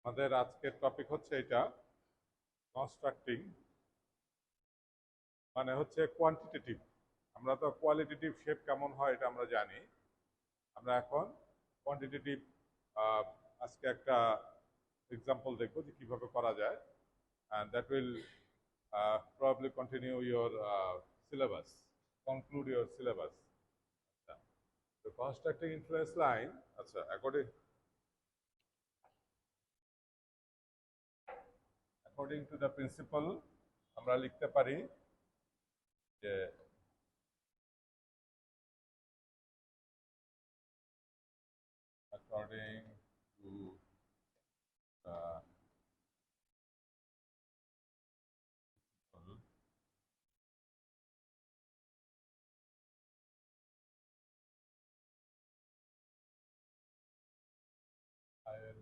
আমাদের আজকের টপিক হচ্ছে এটা কনস্ট্রাক্টিং, মানে হচ্ছে কোয়ান্টিটেটিভ। আমরা তো কোয়ালিটেটিভ শেপ কেমন হয় এটা আমরা জানি। আমরা এখন কোয়ান্টিটেটিভ আজকে একটা এক্সাম্পল দেখবো যে কিভাবে করা যায়, and that will probably continue your syllabus, conclude your syllabus. আচ্ছা, তো কনস্ট্রাক্টিং ইনফ্লুয়েন্স লাইন, আচ্ছা অ্যাকর্ডিং টু দ্য প্রিন্সিপাল আমরা লিখতে পারি যে according to the principle, I will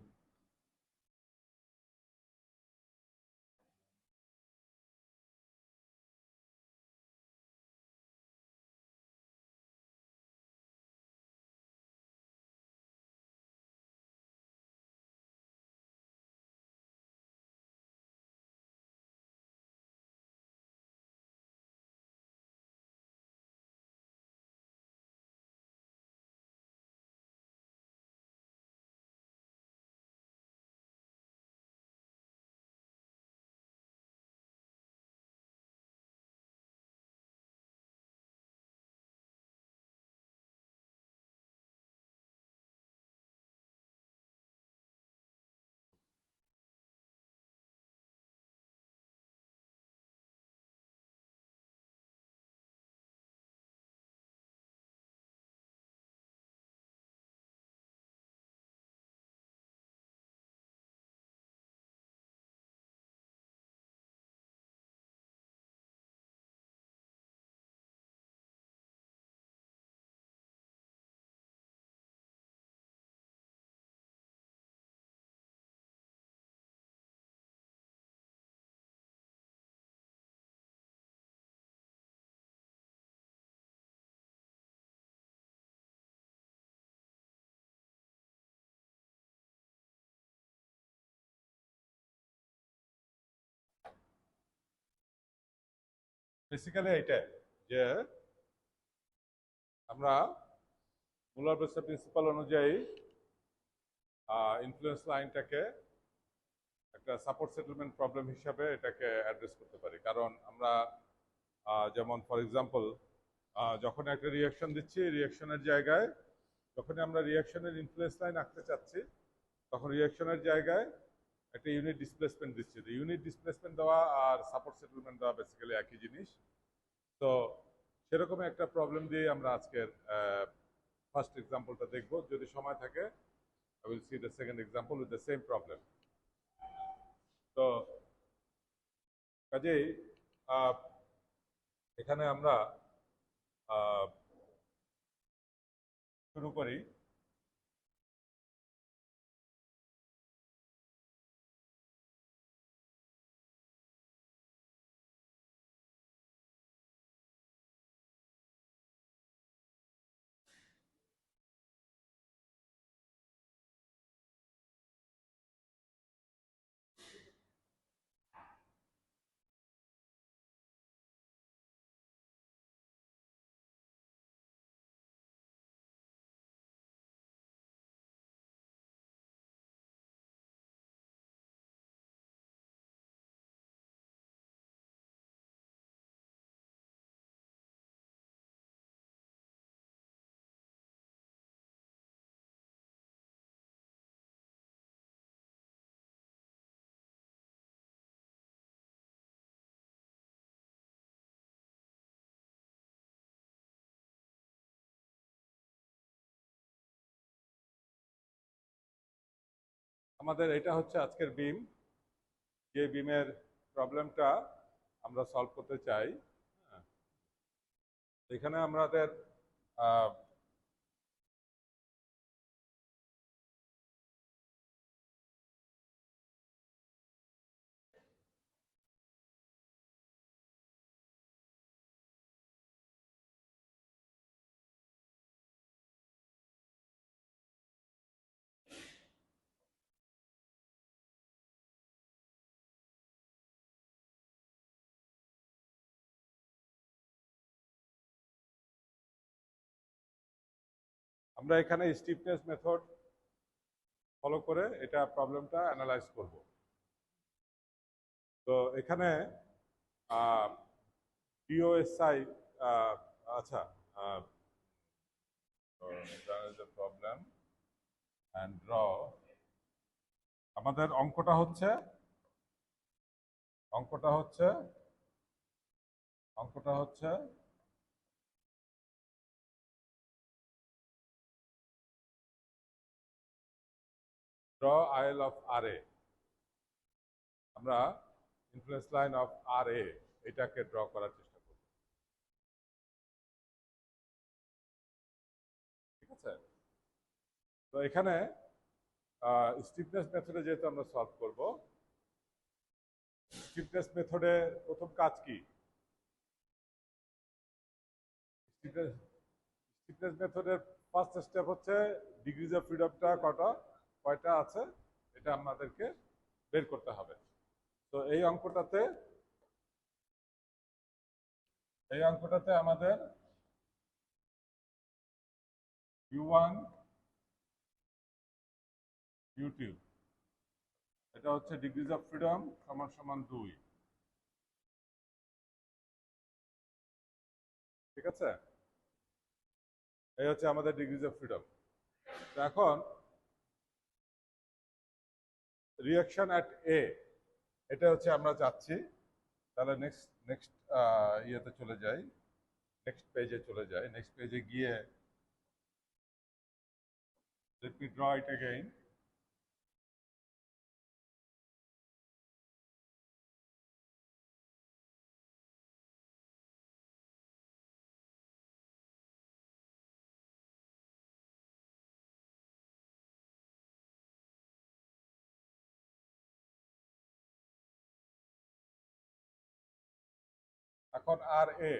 basically এইটাই যে আমরা মুলার বেসের প্রিন্সিপাল অনুযায়ী ইনফ্লুয়েন্স লাইনটাকে একটা সাপোর্ট সেটেলমেন্ট প্রবলেম হিসাবে এটাকে অ্যাড্রেস করতে পারি। কারণ আমরা যেমন ফর এক্সাম্পল যখন একটা রিয়াকশন দিচ্ছি, রিয়াকশনের জায়গায় যখনই আমরা রিয়াকশনের ইনফ্লুয়েন্স লাইন আঁকতে চাচ্ছি, তখন রিয়াকশনের জায়গায় একটা ইউনিট ডিসপ্লেসমেন্ট দিচ্ছি। তো ইউনিট ডিসপ্লেসমেন্ট দেওয়া আর সাপোর্ট সেটেলমেন্ট দেওয়া বেসিক্যালি একই জিনিস। তো সেরকম একটা প্রবলেম দিয়ে আমরা আজকের ফার্স্ট এক্সাম্পলটা দেখব। যদি সময় থাকে I will see the second example with the same problem. তো কাজেই এখানে আমরা শুরু করি। আমাদের এটা হচ্ছে আজকের বিম, যে বিমের প্রবলেমটা আমরা সলভ করতে চাই। হ্যাঁ, এখানে আমাদের আমরা এখানে স্টিফনেস মেথড ফলো করে এটা প্রবলেমটা অ্যানালাইজ করব। তো এখানে ডিওএসআই আচ্ছা প্রবলেম অ্যান্ড ড্র আমাদের অঙ্কটা হচ্ছে অঙ্কটা হচ্ছে ড্র আইল অফ আর এ। আমরা ইনফ্লুয়েন্স লাইন অফ আর এ এটাকে ড্র করার চেষ্টা করব। ঠিক আছে, তো এখানে স্টিফনেস মেথডে যেহেতু আমরা সলভ করব, স্টিফনেস মেথডে প্রথম কাজ কি? স্টিফনেস মেথডের ফার্স্ট স্টেপ হচ্ছে ডিগ্রিজ অফ ফ্রিডমটা কয়টা আছে এটা আমাদেরকে বের করতে হবে। তো এই অঙ্কটাতে আমাদের u1 u2 এটা হচ্ছে ডিগ্রিজ অফ ফ্রিডম সমান সমান 2। ঠিক আছে, এই হচ্ছে আমাদের ডিগ্রিজ অফ ফ্রিডম। এখন রিঅ্যাকশন অ্যাট এ এটা হচ্ছে আমরা যাচ্ছি। তাহলে নেক্সট ইয়েতে চলে যাই, নেক্সট পেজে চলে যাই। নেক্সট পেজে গিয়ে let me draw it again. এখন আর এ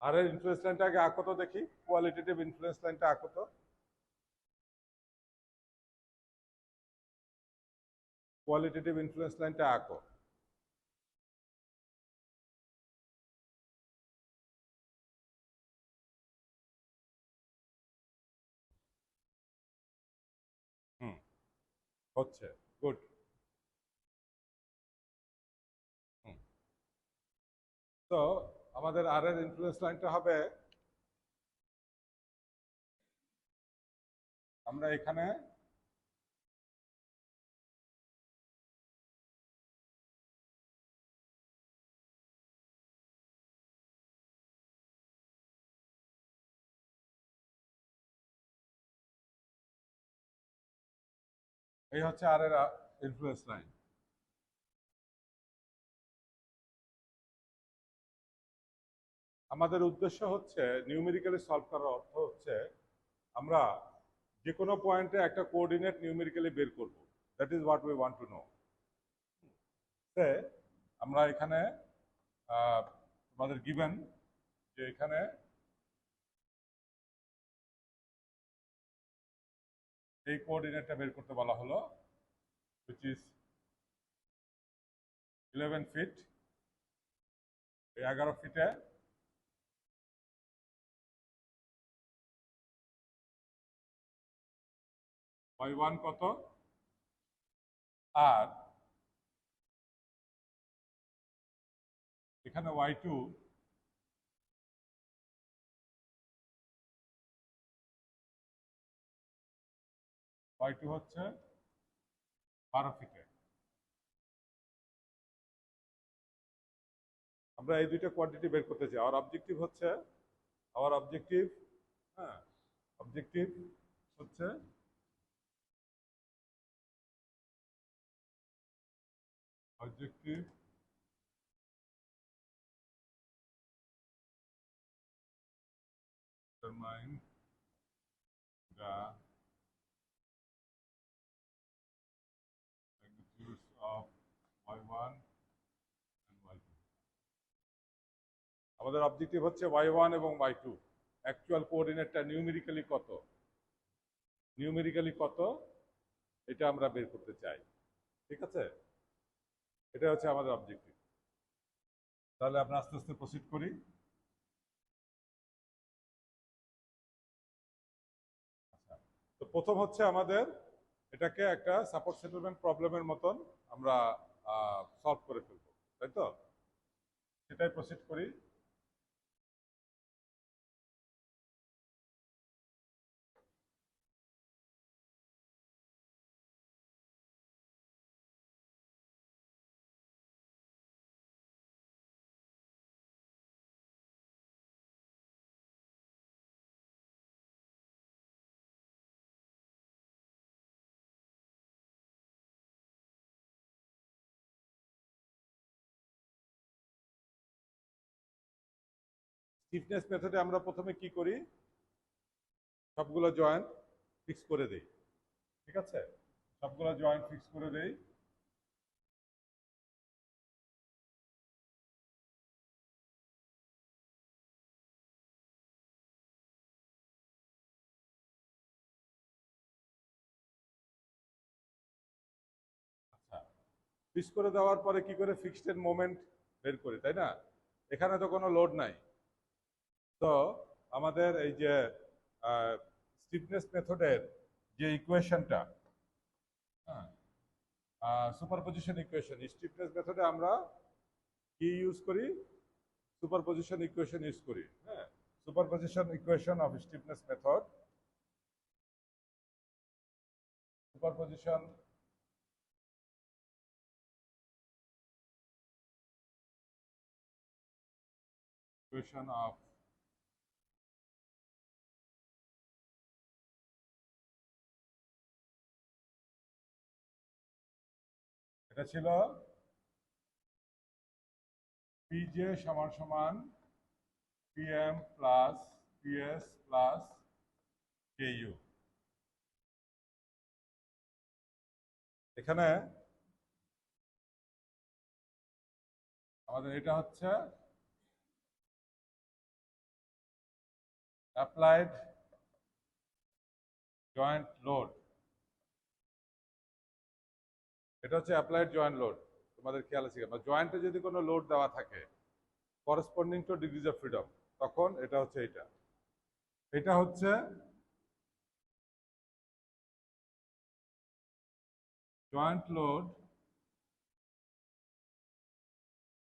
আর এর ইনফ্লুয়েন্স লাইনটা আগে আঁকো তো দেখি, কোয়ালিটেটিভ ইনফ্লুয়েন্স লাইনটা আঁকো তো। কোয়ালিটেটিভ ইনফ্লুয়েন্স লাইনটা আঁকো। হুম, হচ্ছে গুড। হুম, তো আমাদের আর এর ইনফ্লুয়েন্স লাইনটা হবে, আমরা এখানে এই হচ্ছে আর এর ইনফ্লুয়েন্স লাইন। আমাদের উদ্দেশ্য হচ্ছে নিউমেরিক্যালি সলভ করার অর্থ হচ্ছে আমরা যে কোনো পয়েন্টে একটা কোঅর্ডিনেট নিউমেরিক্যালি বের করব। That is what we want to know. আমরা এখানে আমাদের গিভেন যে এখানে এই কোঅর্ডিনেটটা বের করতে বলা হলো, which is 11 ফিট। এই 11 ফিটে y1 কত, আর এখানে y2 হচ্ছে 12 ফিটে। আমরা এই দুইটা কোয়ান্টিটি বের করতে চাই। আমার অবজেক্টিভ হচ্ছে হ্যাঁ অবজেক্টিভ হচ্ছে determine the magnitudes of y1 and y2। আমাদের অবজেক্টিভ হচ্ছে y1 এবং y2। অ্যাকচুয়াল কোঅর্ডিনেটটা নিউমেরিক্যালি কত এটা আমরা বের করতে চাই। ঠিক আছে, এটা হচ্ছে আমাদের অবজেক্টিভ। তাহলে আমরা আস্তে আস্তে প্রসিড করি। আচ্ছা, তো প্রথম হচ্ছে আমাদের এটাকে একটা সাপোর্ট সেটেলমেন্ট প্রবলেমের মতন আমরা সলভ করে ফেলবো, তাই তো? সেটাই প্রসিড করি। স্টিফনেস মেথডে আমরা প্রথমে কি করি, সবগুলো জয়েন্ট ফিক্স করে দেই। ঠিক আছে, সবগুলো জয়েন্ট ফিক্স করে দেই। আচ্ছা, ফিক্স করে দেওয়ার পরে কি করে ফিক্সড এর মোমেন্ট বের করি, তাই না? এখানে তো কোনো লোড নাই। তো আমাদের এই যে স্টিফনেস মেথডের যে ইকুয়েশনটা, হ্যাঁ, সুপারপজিশন ইকুয়েশন, স্টিফনেস মেথডে আমরা কি ইউজ করি, সুপারপজিশন ইকুয়েশন ইউজ করি। হ্যাঁ, superposition equation of stiffness method, superposition equation of এটা ছিল পিজে সমান সমান পিএম প্লাস পিএস প্লাস কেইউ। এখানে আমাদের এটা হচ্ছে অ্যাপ্লাইড জয়েন্ট লোড। এটা হচ্ছে অ্যাপ্লাইড জয়েন্ট লোড। তোমাদের খেয়াল আছে কিনা, জয়েন্টে যদি কোনো লোড দেওয়া থাকে corresponding to degrees of freedom, তখন এটা হচ্ছে এটা হচ্ছে joint load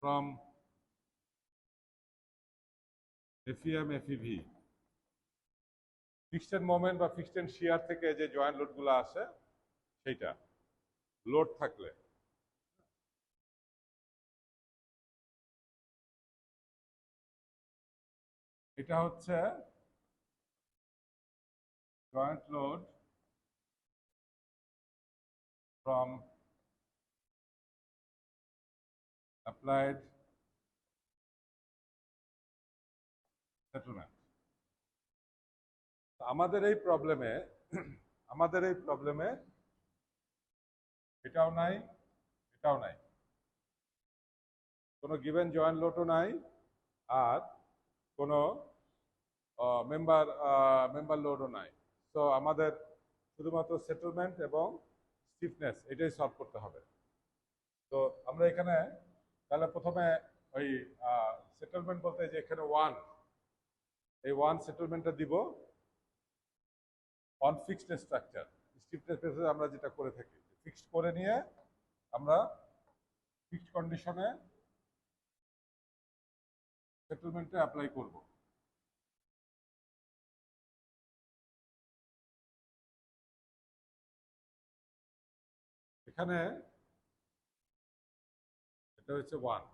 from FEM FEV. Fixed moment বা ফিক্সড শিয়ার থেকে যে জয়েন্ট লোডগুলো আসে সেইটা লোড থাকলে। এটা হচ্ছে joint load from applied settlement. আমাদের এই প্রবলেমে এটাও নাই, এটাও নাই, কোনো গিভেন জয়েন্ট লোডও নাই, আর কোনো মেম্বার লোডও নাই। তো আমাদের শুধুমাত্র সেটেলমেন্ট এবং স্টিফনেস এটাই সলভ করতে হবে। তো আমরা এখানে তাহলে প্রথমে ওই সেটেলমেন্ট বলতে যে এখানে এই সেটেলমেন্টটা দিব অন ফিক্সড স্ট্রাকচার। স্টিফনেস মেথডে আমরা যেটা করে থাকি, ফিক্সড করে নিয়ে আমরা ফিক্সড কন্ডিশনে সেটেলমেন্টে অ্যাপ্লাই করব। এখানে এটা হচ্ছে 1,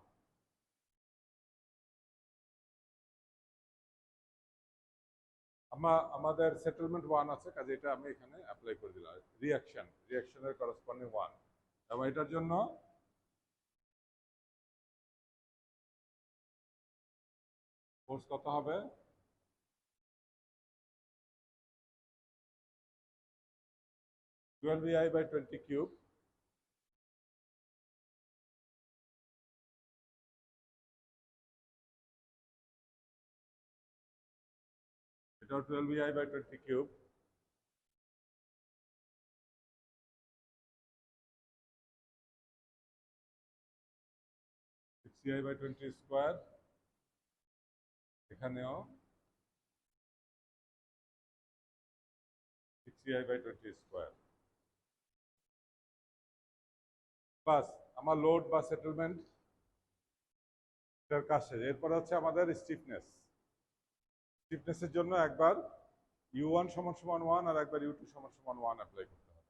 আমাদের সেটেলমেন্ট 1 আছে, কাজে এটা আমি এখানে অ্যাপ্লাই করে দিলাম। রিয়াকশনের করসপন্ডিং 1, এবং এটার জন্য ফোর্স কত হবে, 12 EI/20 কিউব এটাও 12EI/20 কিউব। EI/20 স্কোয়ার, এখানেও 6EI/20 স্কোয়ার। বাস আমার লোড বা সেটেলমেন্ট এটার কাজ শেষ। এরপরে হচ্ছে আমাদের স্টিফনেস। স্টিফনেসের জন্য একবার U1 = 1 আর একবার U2 = 1 অ্যাপ্লাই করতে হবে।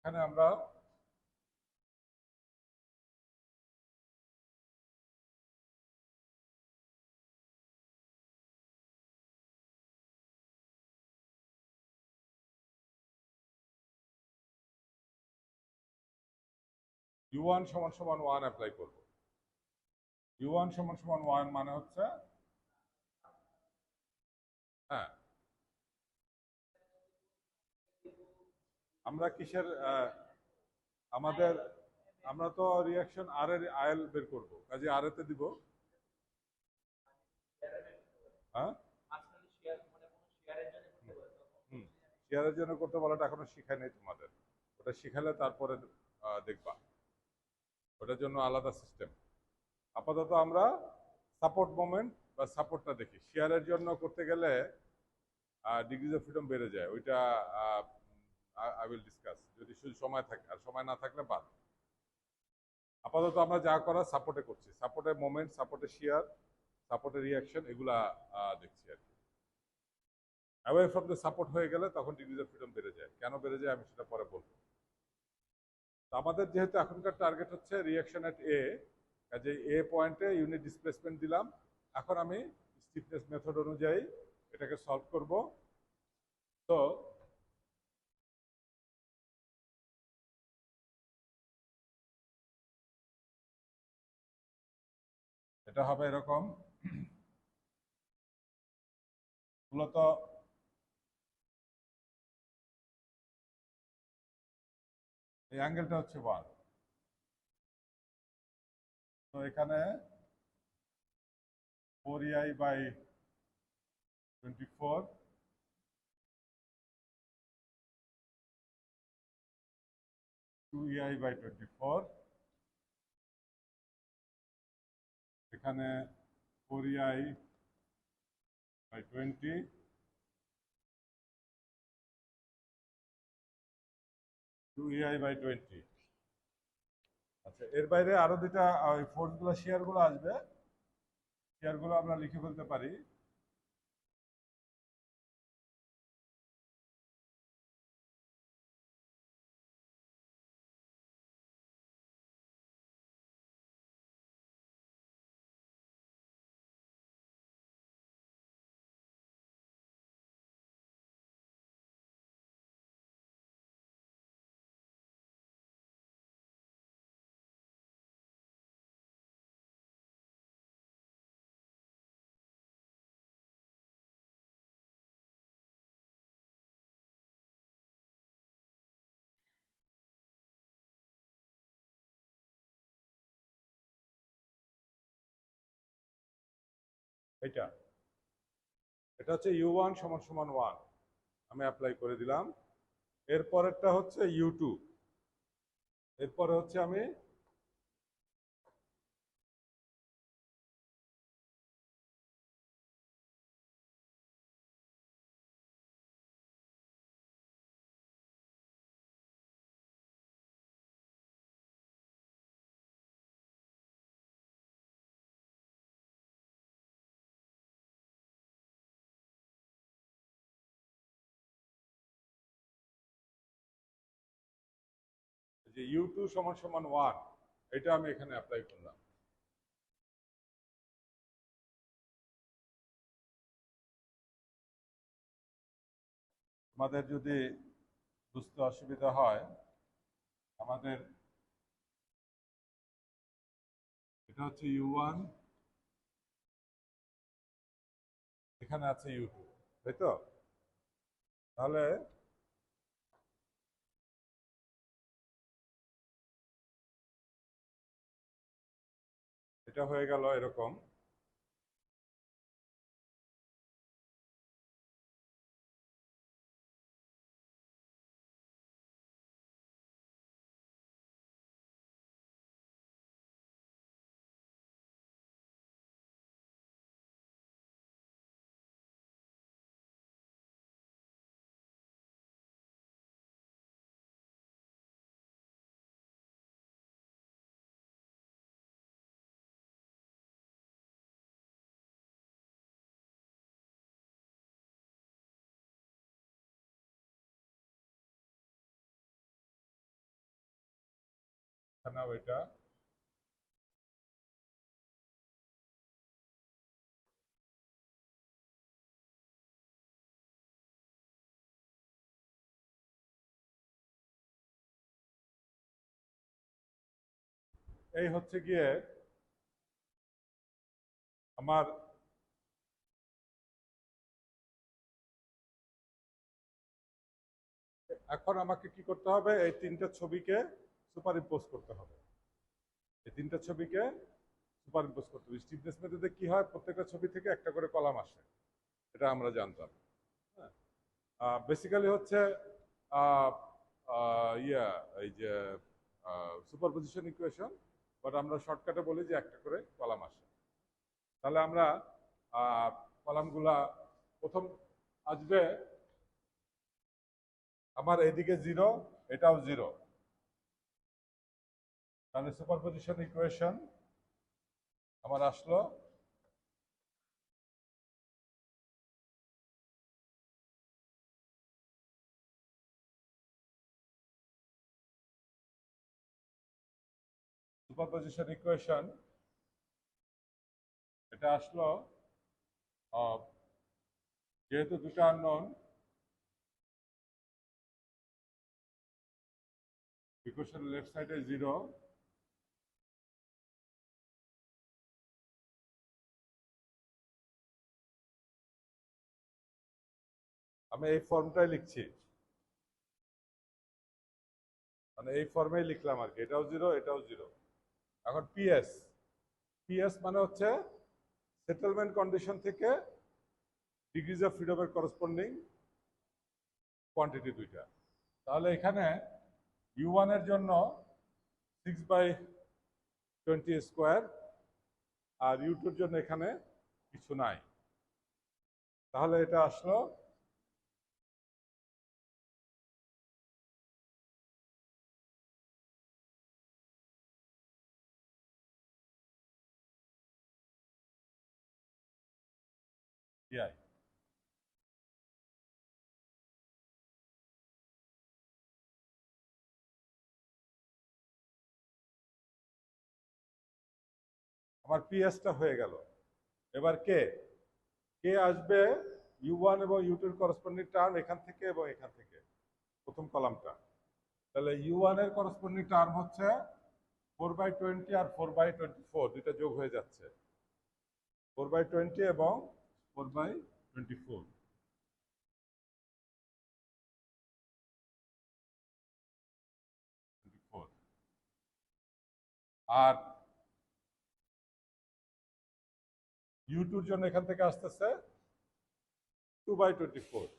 এখানে আমরা U1 = 1 অ্যাপ্লাই করব। U1 = 1 মানে হচ্ছে, হ্যাঁ, আমরা কিসের আমাদের আমরা তো রিঅ্যাকশন আর এর আয়ল বের করব, কাজে আর এতে দিব। হ্যাঁ, শেয়ারের জন্য করতে বলাটা এখনো শিখাই নাই তোমাদের, ওটা শিখালে তারপরে দেখবা, ওটার জন্য আলাদা সিস্টেম। আপাতত আমরা সাপোর্ট মোমেন্ট বা সাপোর্টটা দেখি। শেয়ারের জন্য করতে গেলে ডিগ্রিজ অফ ফ্রিডম বেড়ে যায়, ওইটা আই উইল ডিসকাস যদি শুধু সময় থাকে, আর সময় না থাকলে বাদ। আপাতত আমরা যা করার সাপোর্টে করছি, সাপোর্টের মোমেন্ট, সাপোর্টের শেয়ার, সাপোর্টের রিয়াকশন, এগুলা দেখছি আর কি। অ্যাওয়ে ফ্রম দ্য সাপোর্ট হয়ে গেলে তখন ডিগ্রিজ অফ ফ্রিডম বেড়ে যায়। কেন বেড়ে যায় আমি সেটা পরে বলবো। আমাদের যেহেতু এখনকার টার্গেট হচ্ছে রিয়াকশন এট এ, কাজে এ পয়েন্টে ইউনিট ডিসপ্লেসমেন্ট দিলাম। এখন আমি স্টিফনেস মেথড অনুযায়ী এটাকে সলভ করব। তো এটা হবে এরকম, মূলত এই অ্যাঙ্গেলটা হচ্ছে 1। তো এখানে 4EI/24 2EI/24, এখানে 4EI/20 2EI/20। আচ্ছা, এর বাইরে আরো দুটা ওই ফোর্সগুলো, শেয়ারগুলো আসবে, শেয়ারগুলো আমরা লিখে ফেলতে পারি। এটা এটা হচ্ছে U1 = 1, আমি অ্যাপ্লাই করে দিলাম। এরপরেরটা হচ্ছে U2, এরপরে হচ্ছে আমি যে U2 = 1, এটা আমি এখানে অ্যাপ্লাই করলাম। আমাদের যদি বুঝতে অসুবিধা হয়, আমাদের এটা হচ্ছে U1, এখানে আছে U2, তাই তো? তাহলে এটা হয়ে গেল এরকম। এখানেও এটা এই হচ্ছে গিয়ে আমার এখন আমাকে কি করতে হবে, এই তিনটা ছবিকে সুপার ইম্পোজ করতে হবে। এই তিনটা ছবিকে সুপার ইম্পোজ করতে হবে। স্টিফনেস মেথডে কি হয়, প্রত্যেকটা ছবি থেকে একটা করে কলাম আসে, এটা আমরা জানতাম। হ্যাঁ, বেসিক্যালি হচ্ছে আহ, ইয়া এই যে সুপারপজিশন ইকুয়েশন, বাট আমরা শর্টকাটে বলি যে একটা করে কলাম আসে। তাহলে আমরা কলামগুলা প্রথম আসবে আমার এদিকে 0, এটাও 0, তাহলে সুপারপজিশন ইকুয়েশন আমার আসলো সুপারপজিশন ইকুয়েশন, এটা আসলো যেহেতু দুটো আননোন, ইকুয়েশন লেফট সাইডে 0, আমি এই ফর্মটাই লিখছি, মানে এই ফর্মেই লিখলাম আর কি। এটাও 0, এটাও 0। এখন পিএস, পিএস মানে হচ্ছে সেটেলমেন্ট কন্ডিশন থেকে ডিগ্রিজ অফ ফ্রিডমের করসপন্ডিং কোয়ান্টিটি দুইটা। তাহলে এখানে U1 এর জন্য 6/20 স্কোয়ার, আর U2 এর জন্য এখানে কিছু নাই। তাহলে এটা আসলো PI। আমার পিএসটা হয়ে গেল। এবার কে কে আসবে, U1 এবং U2 এর করসপন্ডিং টার্ম এখান থেকে এবং এখান থেকে, প্রথম কলামটা। তাহলে U1 এর করসপন্ডিং টার্ম হচ্ছে 4/20 আর 4/24, দুইটা যোগ হয়ে যাচ্ছে, 4/20 এবং 4/24। আর U2 এর জন্য এখান থেকে আসতেছে 2/24।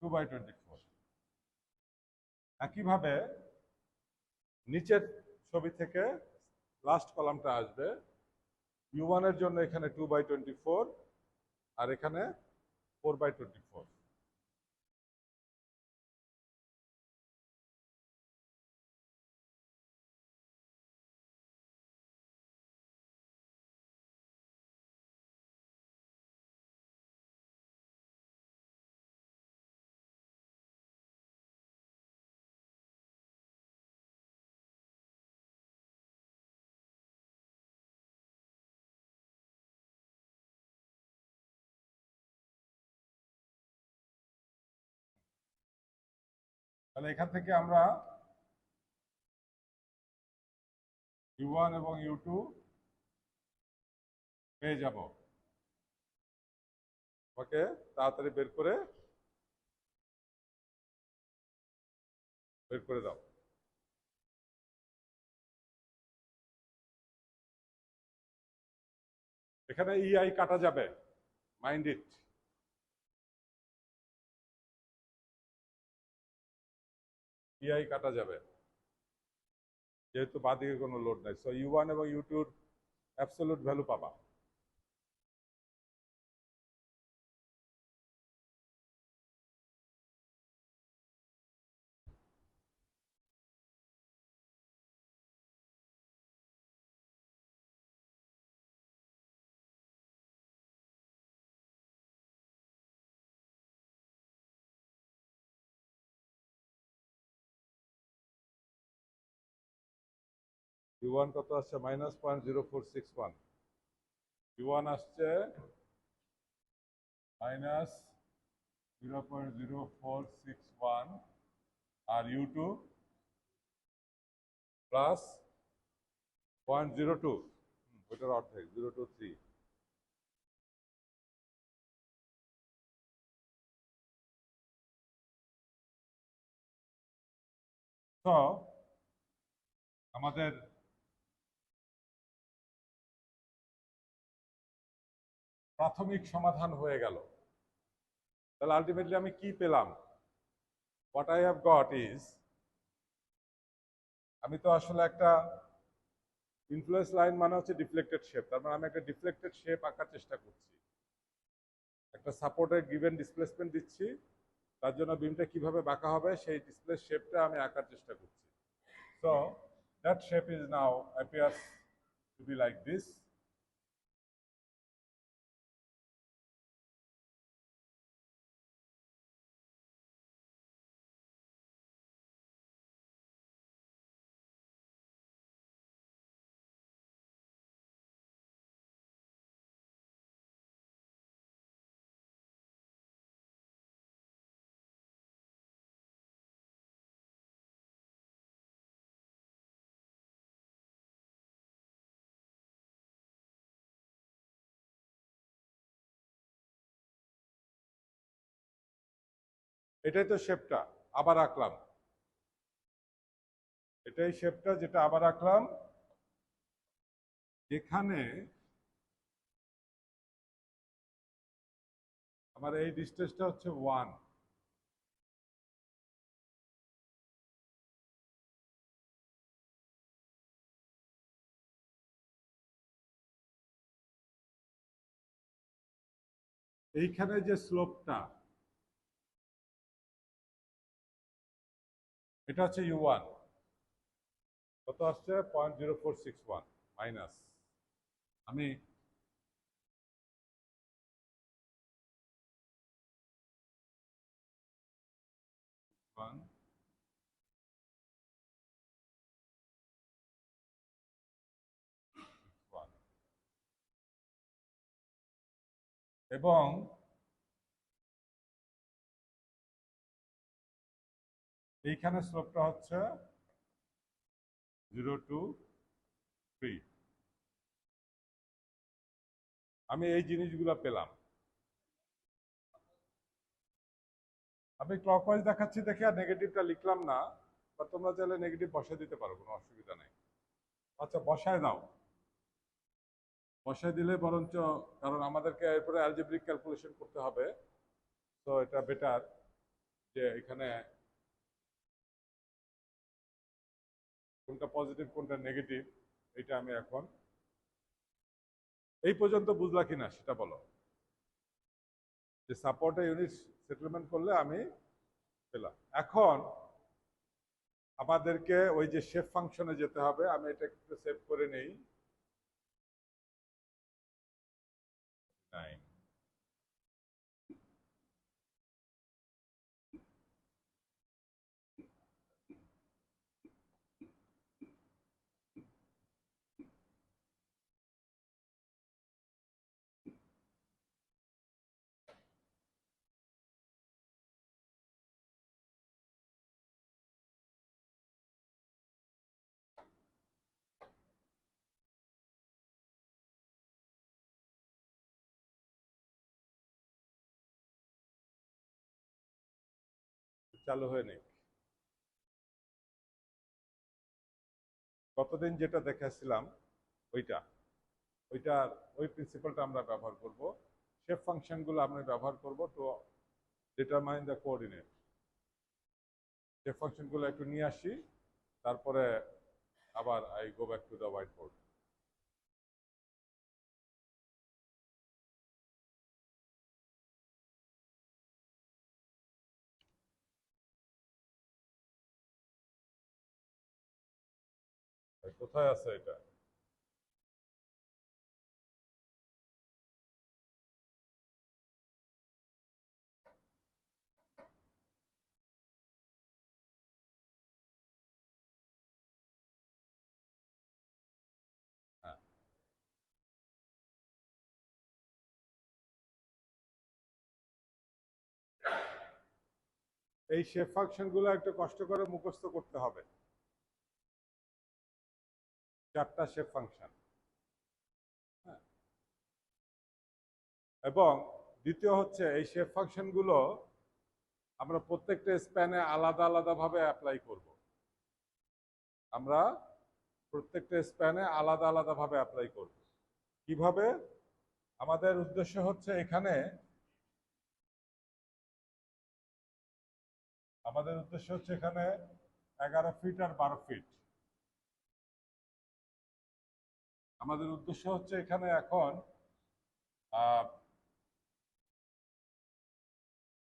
2/24। একইভাবে নিচের ছবি থেকে লাস্ট কলামটা আসবে, U1 এর জন্য এখানে 2/24 আর এখানে 4/24। তাহলে এখান থেকে আমরা U1 এবং U2 পেয়ে যাব। ওকে, তাড়াতাড়ি বের করে দাও। এখানে EI কাটা যাবে, মাইন্ড ইট। EI কাটা যাবে যেহেতু বাদিকে কোনো লোড নাই। সো U1 এবং U2 এর অ্যাবসলিউট ভ্যালু পাবা। U1 কত আসছে? -0.0461। U1 আসছে -0.0461 আর U2 +0.02, ওইটার অর্ধেক 023। তো আমাদের প্রাথমিক সমাধান হয়ে গেল। তাহলে আলটিমেটলি আমি কি পেলাম? What I have got is, আমি তো আসলে একটা ইনফ্লুয়েন্স লাইন মানে হচ্ছে ডিফ্লেক্টেড শেপ, তার মানে আমি একটা ডিফ্লেক্টেড শেপ আঁকার চেষ্টা করছি। একটা সাপোর্টের গিভেন ডিসপ্লেসমেন্ট দিচ্ছি, তার জন্য বিমটা কিভাবে বাঁকা হবে সেই ডিসপ্লে শেপটা আমি আঁকার চেষ্টা করছি। So that shape is now appears to be like this. এটাই তো শেপটা, আবার আঁকলাম। এটাই শেপটা যেটা আবার আঁকলাম, যেখানে আমার এই ডিস্টেন্সটা হচ্ছে 1। এইখানে যে স্লোপটা, এটা হচ্ছে U1, কত আসছে? 0.0461 মাইনাস, আমি এবং এইখানে স্লোপটা হচ্ছে 0.23। আমি এই জিনিসগুলো পেলাম। আমি ক্লকওয়াইজ দেখাচ্ছি দেখে আর নেগেটিভটা লিখলাম না, বা তোমরা চাইলে নেগেটিভ বসায় দিতে পারো, কোনো অসুবিধা নেই। আচ্ছা, বসায় দাও। বসায় দিলে বরঞ্চ, কারণ আমাদেরকে এরপরে অ্যালজেব্রিক ক্যালকুলেশন করতে হবে, তো এটা বেটার যে এখানে কোনটা পজিটিভ কোনটা নেগেটিভ এটা আমি এখন, এই পর্যন্ত বুঝলা কিনা সেটা বলো, যে সাপোর্টে ইউনিট সেটেলমেন্ট করলে আমি পেলাম। এখন আমাদেরকে ওই যে শেপ ফাংশনে যেতে হবে। আমি এটা একটু সেভ করে নেই। নাই চালু হয়ে নেই। গতদিন যেটা দেখাচ্ছিলাম ওইটা ওইটার ওই প্রিন্সিপালটা আমরা ব্যবহার করব। শেপ ফাংশনগুলো আমরা ব্যবহার করব to determine the coordinate. Shape ফাংশনগুলো একটু নিয়ে আসি, তারপরে আবার I go back to the whiteboard. কোথায় আছে এটা? হ্যাঁ, এই শেপ ফাংশনগুলো একটু কষ্ট করে মুখস্থ করতে হবে। 4টা শেপ ফাংশন। হ্যাঁ, এবং দ্বিতীয় হচ্ছে এই শেপ ফাংশনগুলো আমরা প্রত্যেকটা স্প্যানে আলাদা আলাদাভাবে অ্যাপ্লাই করব। আমরা প্রত্যেকটা স্প্যানে আলাদা আলাদাভাবে অ্যাপ্লাই করব। কিভাবে? আমাদের উদ্দেশ্য হচ্ছে এখানে 11 ফিট আর 12 ফিট। আমাদের উদ্দেশ্য হচ্ছে এখানে এখন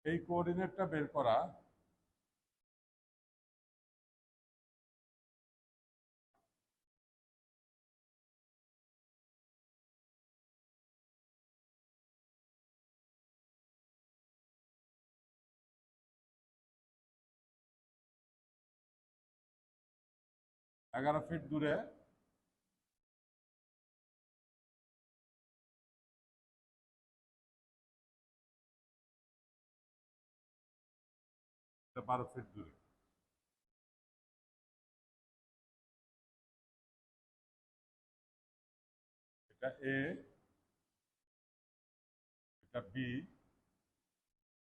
এই কোঅর্ডিনেটটা বের করা। এগারো ফিট দূরে এটা 12 ফিট দূরে। এটা এ, এটা বি,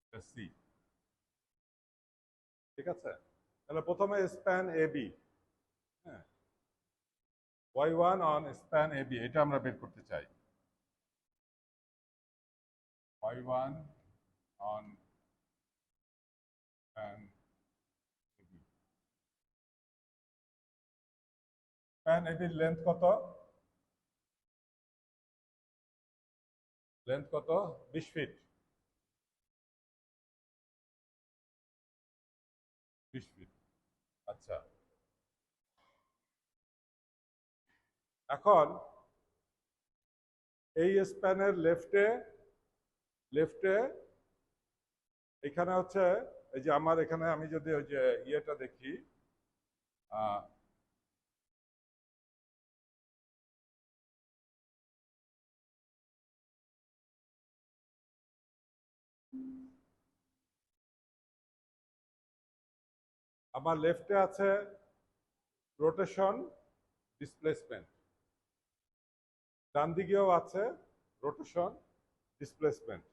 এটা সি। ঠিক আছে, তাহলে প্রথমে স্প্যান এ বি। হ্যাঁ, y1 on span A B এটা আমরা বের করতে চাই। y1 on span A B. Span A বির লেন্থ কত? লেন্থ কত? 20 ফিট। 20 ফিট। আচ্ছা, এখন এই স্প্যানের লেফটে লেফটে এখানে হচ্ছে এই যে আমার এখানে আমি যদি ওই যে ইয়েটা দেখি, আমার লেফটে আছে রোটেশন ডিসপ্লেসমেন্ট, ডান দিকেও আছে রোটেশন ডিসপ্লেসমেন্ট।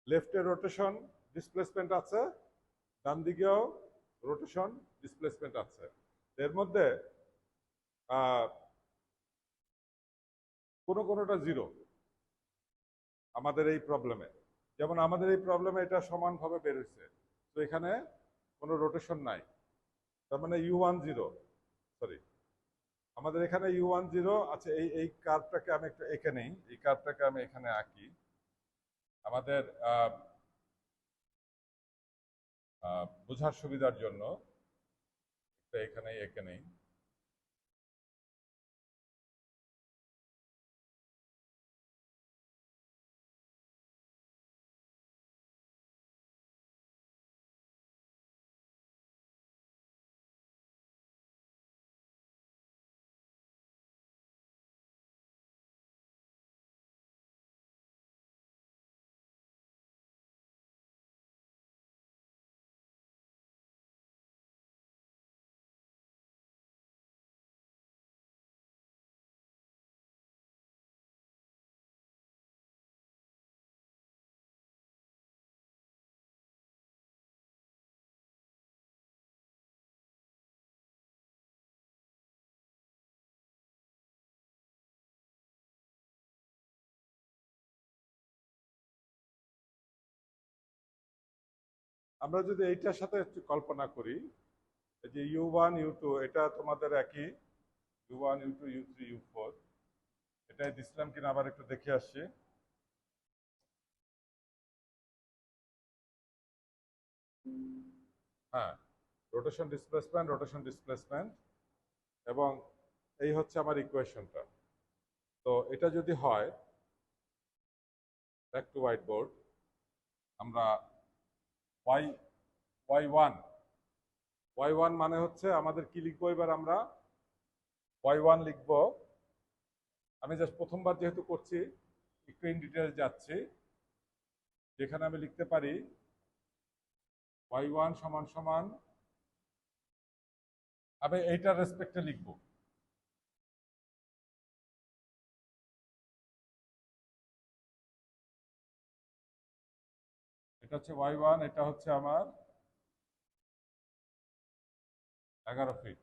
লেফটে রোটেশন ডিসপ্লেসমেন্ট আছে, ডান দিকেও রোটেশন ডিসপ্লেসমেন্ট আছে। এর মধ্যে কোনোটা জিরো আমাদের এই প্রবলেমে। যেমন আমাদের এই প্রবলেমে এটা সমানভাবে বেরোচ্ছে, তো এখানে কোনো রোটেশন নাই, তার মানে u1 জিরো। সরি, আমাদের এখানে u1 জিরো আছে। এই কার্ভটাকে আমি একটু এঁকে নেই, এই কার্ভটাকে আমি এখানে আঁকি আমাদের বোঝার সুবিধার জন্য। এখানে এঁকে নেই। আমরা যদি এইটার সাথে একটু কল্পনা করি, এই যে U1 U2 এটা তোমাদের একই, U1 U2 U3 U4, এটাই দিছিলাম কিনা আবার একটু দেখে আসছি। হ্যাঁ, রোটেশন ডিসপ্লেসমেন্ট, এবং এই হচ্ছে আমার ইকুয়েশনটা। তো এটা যদি হয়, ব্যাক টু হোয়াইট বোর্ড, আমরা ওয়াই ওয়াই ওয়ান মানে হচ্ছে আমাদের কি লিখবো এবার আমরা ওয়াই ওয়ান লিখবো। আমি জাস্ট প্রথমবার যেহেতু করছি একটু ইন ডিটেলস যাচ্ছি, যেখানে আমি লিখতে পারি ওয়াই ওয়ান সমান সমান, আমি এইটার রেসপেক্টে লিখবো, এটা হচ্ছে ওয়াই ওয়ান, এটা হচ্ছে আমার 11 ফিট।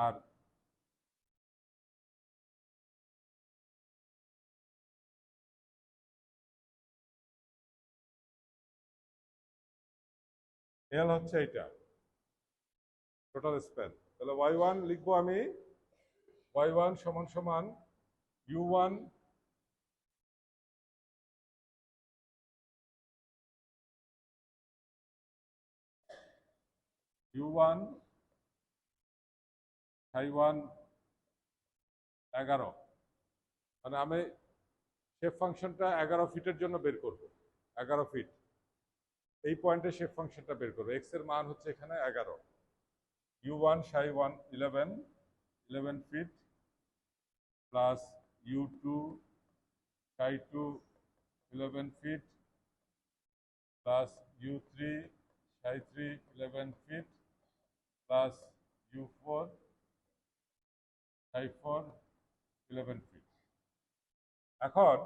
আর এল হচ্ছে এইটা টোটাল স্প্যান। তাহলে ওয়াই ওয়ান লিখবো আমি, ওয়াই ওয়ান সমান সমান ইউ1 ইউ1 সাই1 11, মানে আমি শেপ ফাংশনটা 11 ফিটের জন্য বের করব। 11 ফিট এই পয়েন্টে শেপ ফাংশনটা বের করবো, এক্স এর মান হচ্ছে এখানে 11, ইউ1 সাই1 11 ফিট প্লাস ইউ2 সাই2 11 ফিট প্লাস ইউ3 সাই3 11 ফিট প্লাস ইউ4 সাই4 11 ফিট। এখন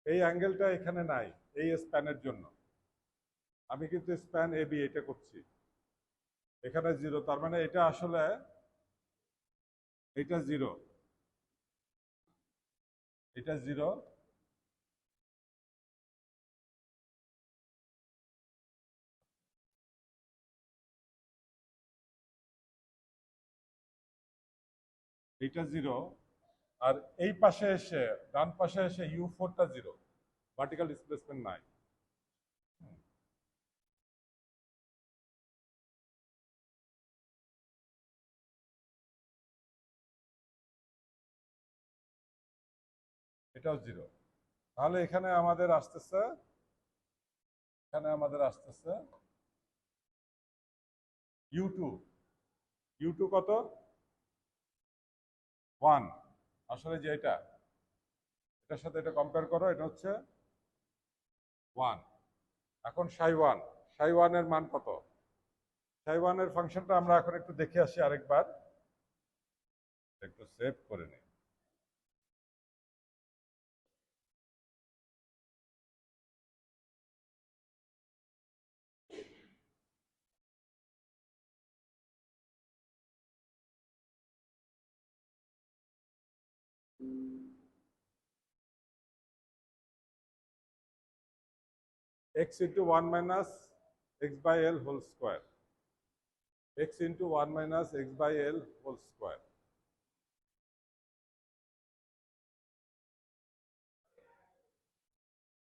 এই অ্যাঙ্গেলটা এখানে নাই এই স্প্যানের জন্য, আমি কিন্তু স্প্যান এ বি এটা করছি, এখানে 0, তার মানে এটা আসলে এটা 0, এটা 0, এটা 0, আর এই পাশে এসে ডান পাশে এসে ইউ4টা 0, ভার্টিক্যাল ডিসপ্লেসমেন্ট নাই। এটাও 0, তাহলে এখানে আমাদের আসতেছে, ইউ2, ইউ2 কত 1, আসলে যে এটার সাথে এটা কম্পেয়ার করো, এটা হচ্ছে 1। এখন সাই ওয়ানের মান কত, সাই ওয়ানের ফাংশনটা আমরা এখন একটু দেখে আসি আরেকবার, একটু সেভ করে নিই। x into 1 minus x by l whole square, x into 1 minus x by l whole square।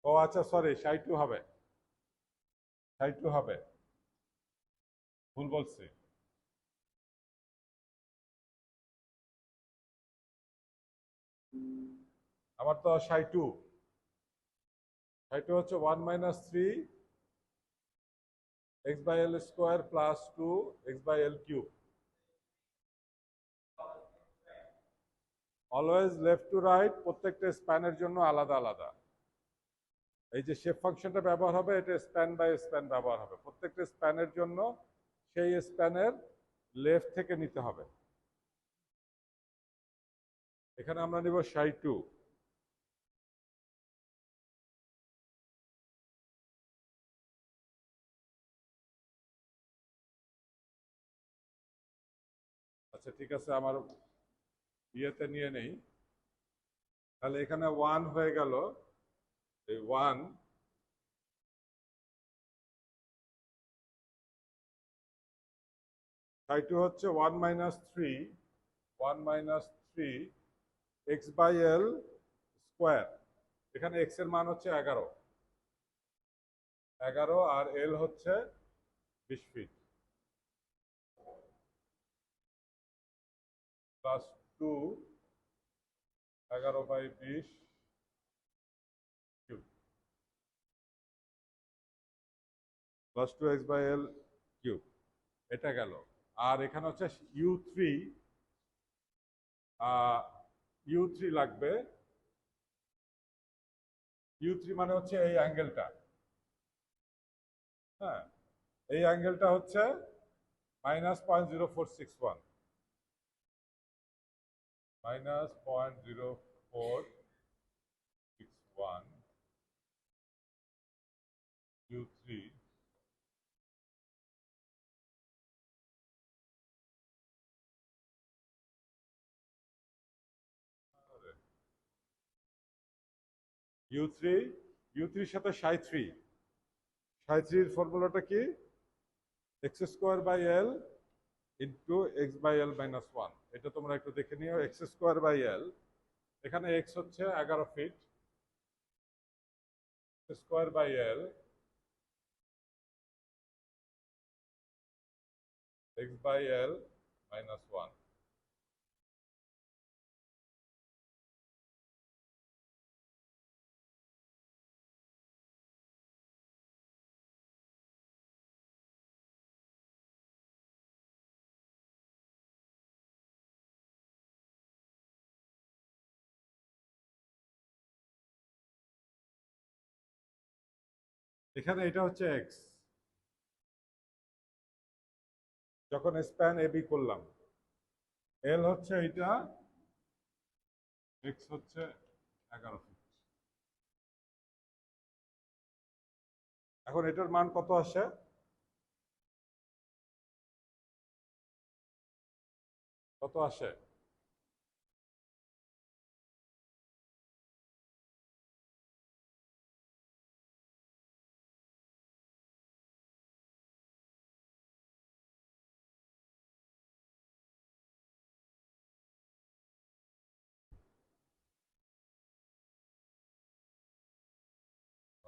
ও আচ্ছা, সরি, সাই2 হবে, ভুল বলছি। আমার তো সাই2 হচ্ছে 1 minus 3 x by l square plus 2 x by l cube। Always left to right, প্রত্যেকটা স্প্যানের জন্য আলাদা আলাদা। এই যে শেপ ফাংশনটা ব্যবহার হবে, এটা স্প্যান বাই স্প্যান ব্যবহার হবে, প্রত্যেকটা স্প্যানের জন্য সেই স্প্যানের লেফট থেকে নিতে হবে। এখানে আমরা নিব সাই2, আচ্ছা ঠিক আছে, আমার ইয়েতে নিয়ে নেই, তাহলে এখানে 1 হয়ে গেল, এই 1 সাইটু হচ্ছে 1 minus 3, 1 minus 3 x by L square. এখানে এক্স এর মান হচ্ছে 11, 11 আর এল হচ্ছে 20 feet, plus 2, 11/20 cube, plus 2x by L cube. এটা গেল। আর এখানে হচ্ছে u3, u3 লাগবে। u3 মানে হচ্ছে এই অ্যাঙ্গেলটা, হ্যাঁ, এই অ্যাঙ্গেলটা হচ্ছে -0.0461, -0.0461 u3 u3 u3 এর সাথে সাই3, সাই3 এর ফর্মুলাটা কি? X square by L into x by L minus 1। এটা তোমরা একটু দেখে নিও। এক্স স্কোয়ার বাই এল, এখানে এক্স হচ্ছে 11 feet, square by L x by L minus 1। এখানে এটা হচ্ছে এক্স, যখন স্প্যান এ বি করলাম। এল হচ্ছে এইটা, এক্স হচ্ছে 11 ফিট। এখন এটার মান কত আসে? কত আসে?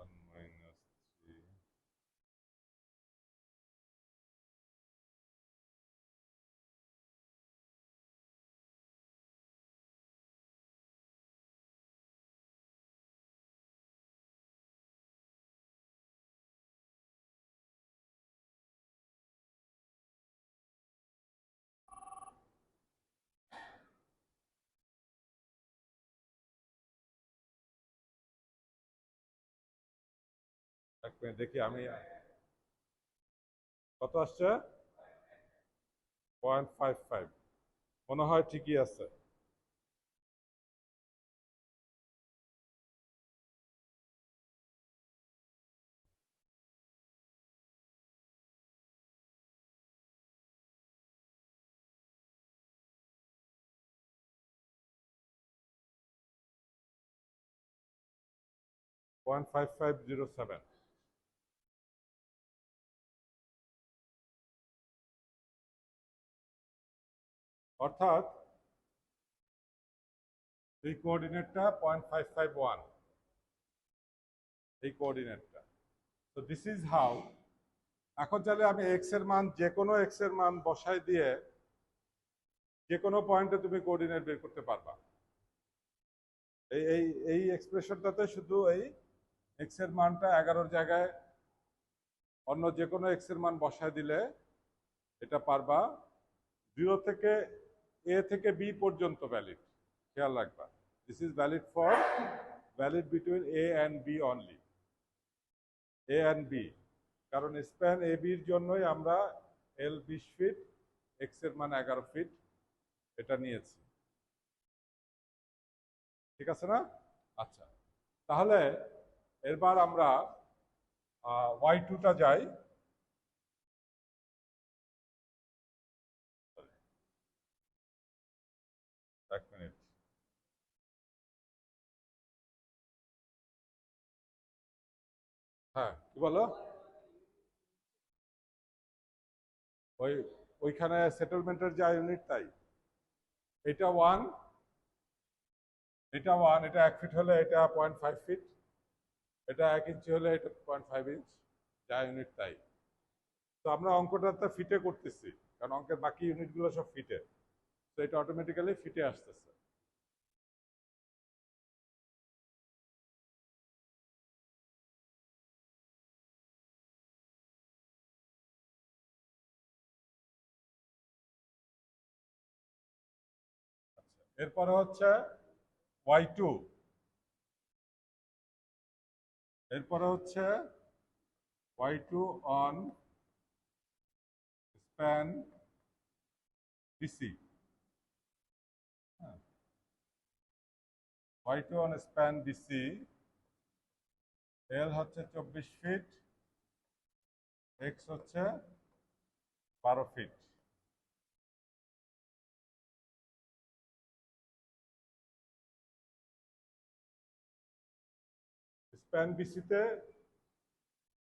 1 মাইনাস 3, এক মিনিট দেখি আমি, কত আসছে? 0.55, মনে হয় ঠিকই আছে। পয়েন্ট 5507। অর্থাৎ এই কোঅর্ডিনেটটা 0.551, এই কোঅর্ডিনেটটা। তো দিস ইজ হাউ। এখন চাইলে আমি এক্স এর মান, যে কোনো এক্স এর মান বসাই দিয়ে যে কোনো পয়েন্টে তুমি কোঅর্ডিনেট বের করতে পারবা। এই এই এই এক্সপ্রেশনটাতে শুধু এই এক্স এর মানটা 11-র জায়গায় অন্য যে কোনো এক্স এর মান বসায় দিলে এটা পারবা। 0 থেকে এ থেকে বি পর্যন্ত ভ্যালিড, খেয়াল রাখবা। This is valid for, valid between A and B only, A and B. কারণ স্প্যান এ বির জন্যই আমরা এল 20 ফিট, এক্স এর মান 11 ফিট এটা নিয়েছি। ঠিক আছে না? আচ্ছা, তাহলে এবার আমরা y2টা যাই। এক মিনিট। হ্যাঁ, কি বলো? ওই ওইখানে সেটেলমেন্টের যা ইউনিট তাই। এটা ওয়ান, এটা 1 ফিট হলে এটা 0.5 ফিট, এটা 1 ইঞ্চি হলে এটা 0.5 ইঞ্চ, যা ইউনিট তাই। তো আমরা অঙ্কটা তো ফিটে করতেছি, কারণ অঙ্কের বাকি ইউনিটগুলো সব ফিটে, তো এটা অটোমেটিক্যালি ফিটে আসতেছে। এরপরে হচ্ছে y2, এরপরে হচ্ছে y2 on span BC। y2 on span BC, L হচ্ছে 24 ফিট, x হচ্ছে 12 ফিট। স্প্যান বিসিতে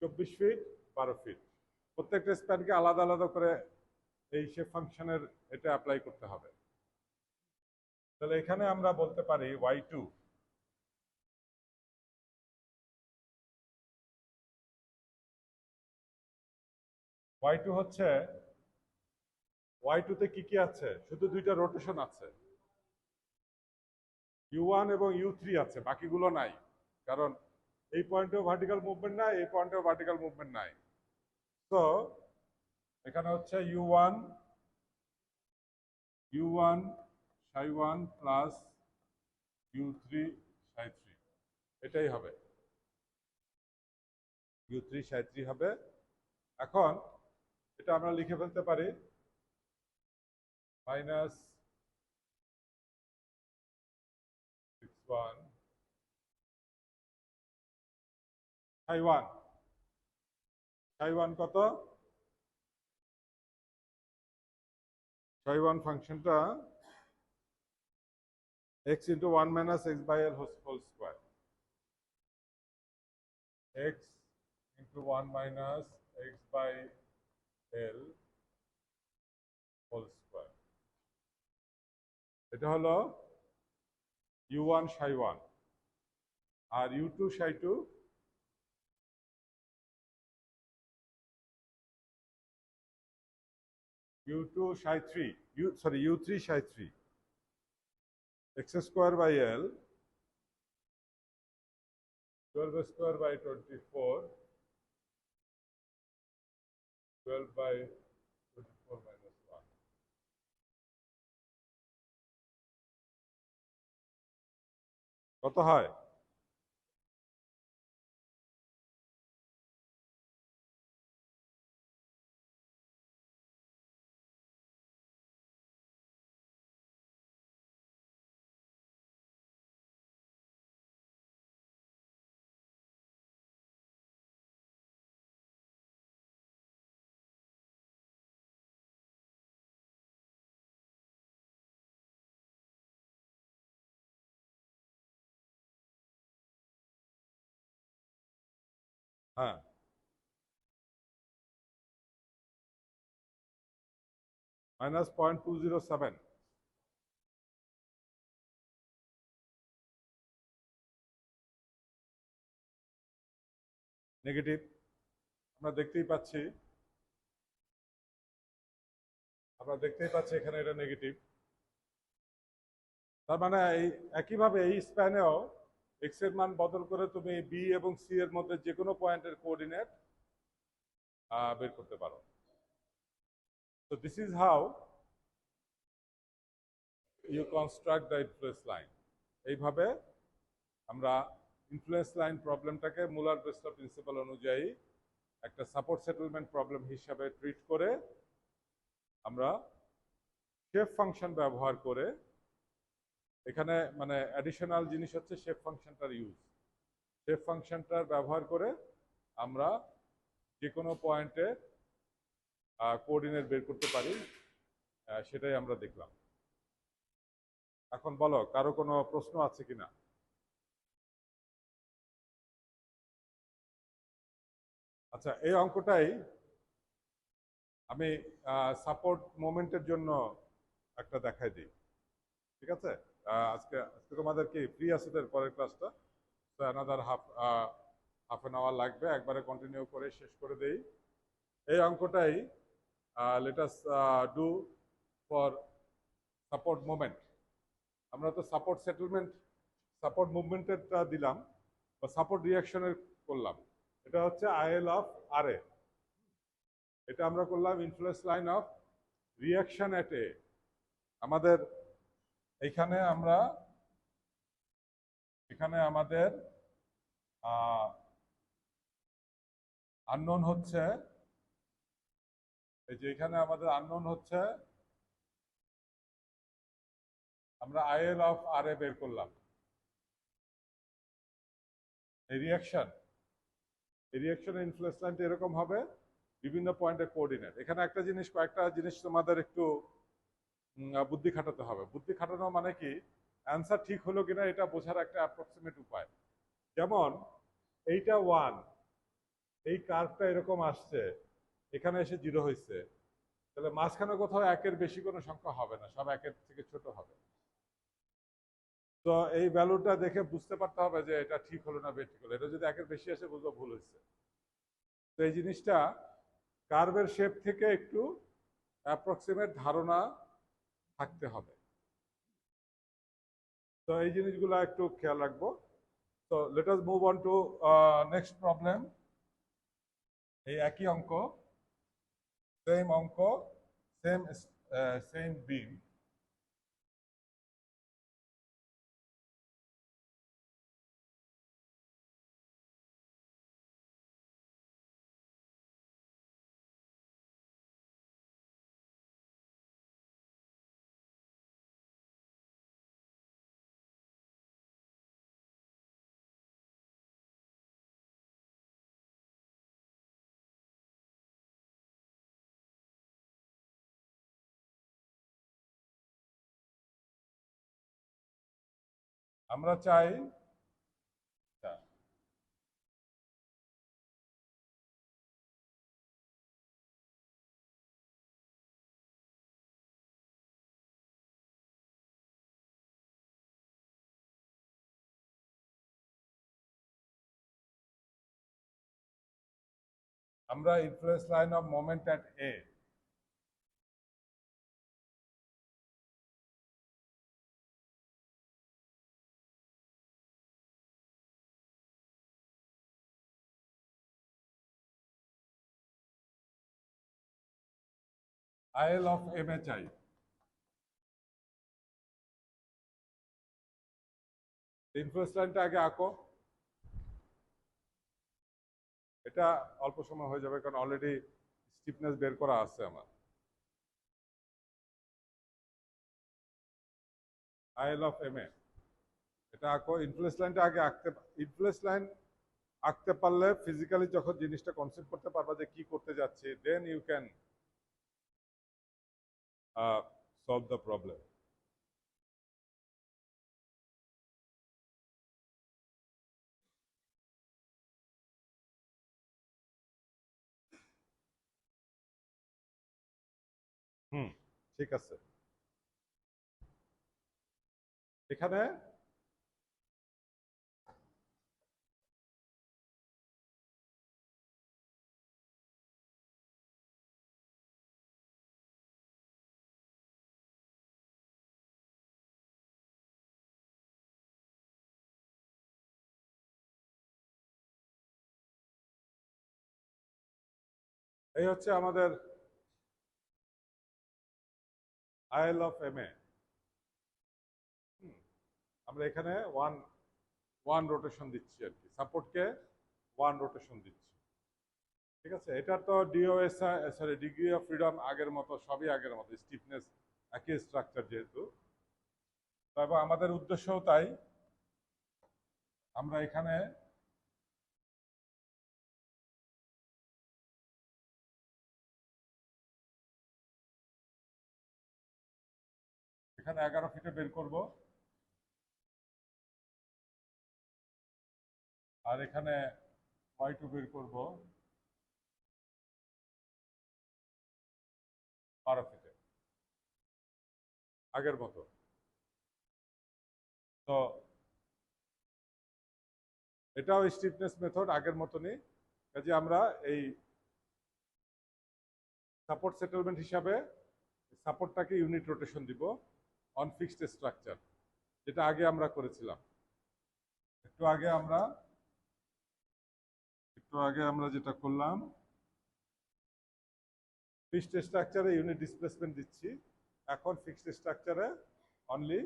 24 ফিট, 12 ফিট, প্রত্যেকটা স্প্যানকে আলাদা আলাদা করে এই শেপ ফাংশনের এটা অ্যাপ্লাই করতে হবে। তাহলে এখানে আমরা বলতে পারি y2 হচ্ছে, y2 তে কি কি আছে? শুধু দুইটা রোটেশন আছে, u1 এবং u3 আছে, বাকিগুলো নাই। কারণ এই পয়েন্টেও ভার্টিক্যাল মুভমেন্ট নাই, এই পয়েন্টেও ভার্টিক্যাল মুভমেন্ট নাই। তো এখানে হচ্ছে u1 psi1 plus u3 psi3, এটাই হবে, u3 psi3 হবে। এখন এটা আমরা লিখে ফেলতে পারি মাইনাস 61 psi1, psi1 কত? psi1 ফাংশনটা x into 1 minus x by l whole square, x into 1 minus x by l whole square, এটা হলো u1 psi1। R u2 psi2, u2 psi3, u3 psi3, x square by l, 12 square by 24, 12 by 24 minus 1, কত হয়? হ্যাঁ, minus 0.207, negative. আমরা দেখতেই পাচ্ছি, এখানে এটা নেগেটিভ। তার মানে এই একইভাবে এই স্প্যানেও এক্স এর মান বদল করে তুমি বি এবং সি এর মধ্যে যে কোনো পয়েন্টের কোঅর্ডিনেট বের করতে পারো। So this is how you construct the influence line. এইভাবে আমরা ইনফ্লুয়েন্স লাইন প্রবলেমটাকে মুলার-ব্রেসলার প্রিন্সিপাল অনুযায়ী একটা সাপোর্ট সেটেলমেন্ট প্রবলেম হিসাবে ট্রিট করে আমরা শেপ ফাংশন ব্যবহার করে, এখানে মানে অ্যাডিশনাল জিনিস হচ্ছে শেপ ফাংশনটার ইউজ। শেপ ফাংশনটার ব্যবহার করে আমরা যে কোনো পয়েন্টে কোঅর্ডিনেট বের করতে পারি, সেটাই আমরা দেখলাম। এখন বলো, কারো কোনো প্রশ্ন আছে কিনা? আচ্ছা, এই অঙ্কটাই আমি সাপোর্ট মোমেন্টের জন্য একটা দেখাই দিই। ঠিক আছে, আজকে আজকে তোমাদের কি ফ্রি আছে তো পরের ক্লাসটা? তো অ্যানাদার হাফ অ্যান আওয়ার লাগবে, একবারে কন্টিনিউ করে শেষ করে দেই। এই অঙ্কটাই let us do for support moment. আমরা তো সাপোর্ট সেটেলমেন্ট, সাপোর্ট মুভমেন্টেরটা দিলাম বা সাপোর্ট রিয়াকশনের করলাম। এটা হচ্ছে আইএল অফ আর এ। এটা আমরা করলাম ইনফ্লুয়েন্স লাইন অফ রিয়াকশন এট এ। আমাদের এখানে আমাদের আননোন হচ্ছে, এই যে এখানে আমাদের আননোন হচ্ছে, আমরা আইএল অফ আর এ বের করলাম। এই রিয়াকশনের ইনফ্লুয়েন্স লাইনটা এরকম হবে, বিভিন্ন পয়েন্টের কোঅর্ডিনেট। এখানে কয়েকটা জিনিস তোমাদের একটু বুদ্ধি খাটাতে হবে। বুদ্ধি খাটানো মানে কি, অ্যান্সার ঠিক হলো কিনা এটা বোঝার একটা অ্যাপ্রক্সিমেট উপায়। যেমন এইটা 1, এই কার্ভটা এরকম আসছে, এখানে এসে 0 হয়েছে, তাহলে মাঝখানে কোথাও একের বেশি কোনো সংখ্যা হবে না, সব একের থেকে ছোট হবে। তো এই ভ্যালুটা দেখে বুঝতে পারতে হবে যে এটা ঠিক হলো না বেঠিক হলো। এটা যদি একের বেশি আসে বুঝবো ভুল হয়েছে। তো এই জিনিসটা কার্ভের শেপ থেকে একটু অ্যাপ্রক্সিমেট ধারণা থাকতে হবে। তো এই জিনিসগুলো একটু খেয়াল রাখবো। তো let us move on to next problem. এই একই অঙ্ক, সেম অঙ্ক, সেম বিম। আমরা চাই আমরা influence line of moment at A, IL of M A চাই। ইনফ্লুয়েন্স লাইনটা আগে আঁকো। এটা অল্প সময় হয়ে যাবে, কারণ অলরেডি স্টিফনেস বের করা আছে আমার। আইএল অফ এম এ এটা আঁকো। ইনফ্লুয়েন্স লাইনটা আগে ইনফ্লুয়েন্স লাইন আঁকতে পারলে ফিজিক্যালি যখন জিনিসটা কনসেপ্ট করতে পারবা যে কি করতে যাচ্ছে, then you can solve the problem. Hmm, ঠিক আছে। এখানে এই হচ্ছে আমাদের আইএল অফ এম এ। আমরা এখানে ওয়ান ওয়ান রোটেশন দিচ্ছি আর কি, সাপোর্টকে ওয়ান রোটেশন দিচ্ছি। ঠিক আছে, এটার তো ডিগ্রি অফ ফ্রিডম আগের মতো, সবই আগের মতো, স্টিফনেস একই স্ট্রাকচার যেহেতু। এবং আমাদের উদ্দেশ্যও তাই। আমরা এখানে এখানে 11 ফিটে বের করব, আর এখানে y2 বের করব ফিটে আগের মতো। তো এটাও স্টিফনেস মেথড আগের মতনই, কাজে আমরা এই সাপোর্ট সেটেলমেন্ট হিসাবে সাপোর্টটাকে ইউনিট রোটেশন দিব অন ফিক্সড স্ট্রাকচার, যেটা আগে আমরা করেছিলাম। একটু আগে আমরা যেটা করলাম, ফিক্সড স্ট্রাকচারে ইউনিট ডিসপ্লেসমেন্ট দিচ্ছি, এখন ফিক্সড স্ট্রাকচারে অনলি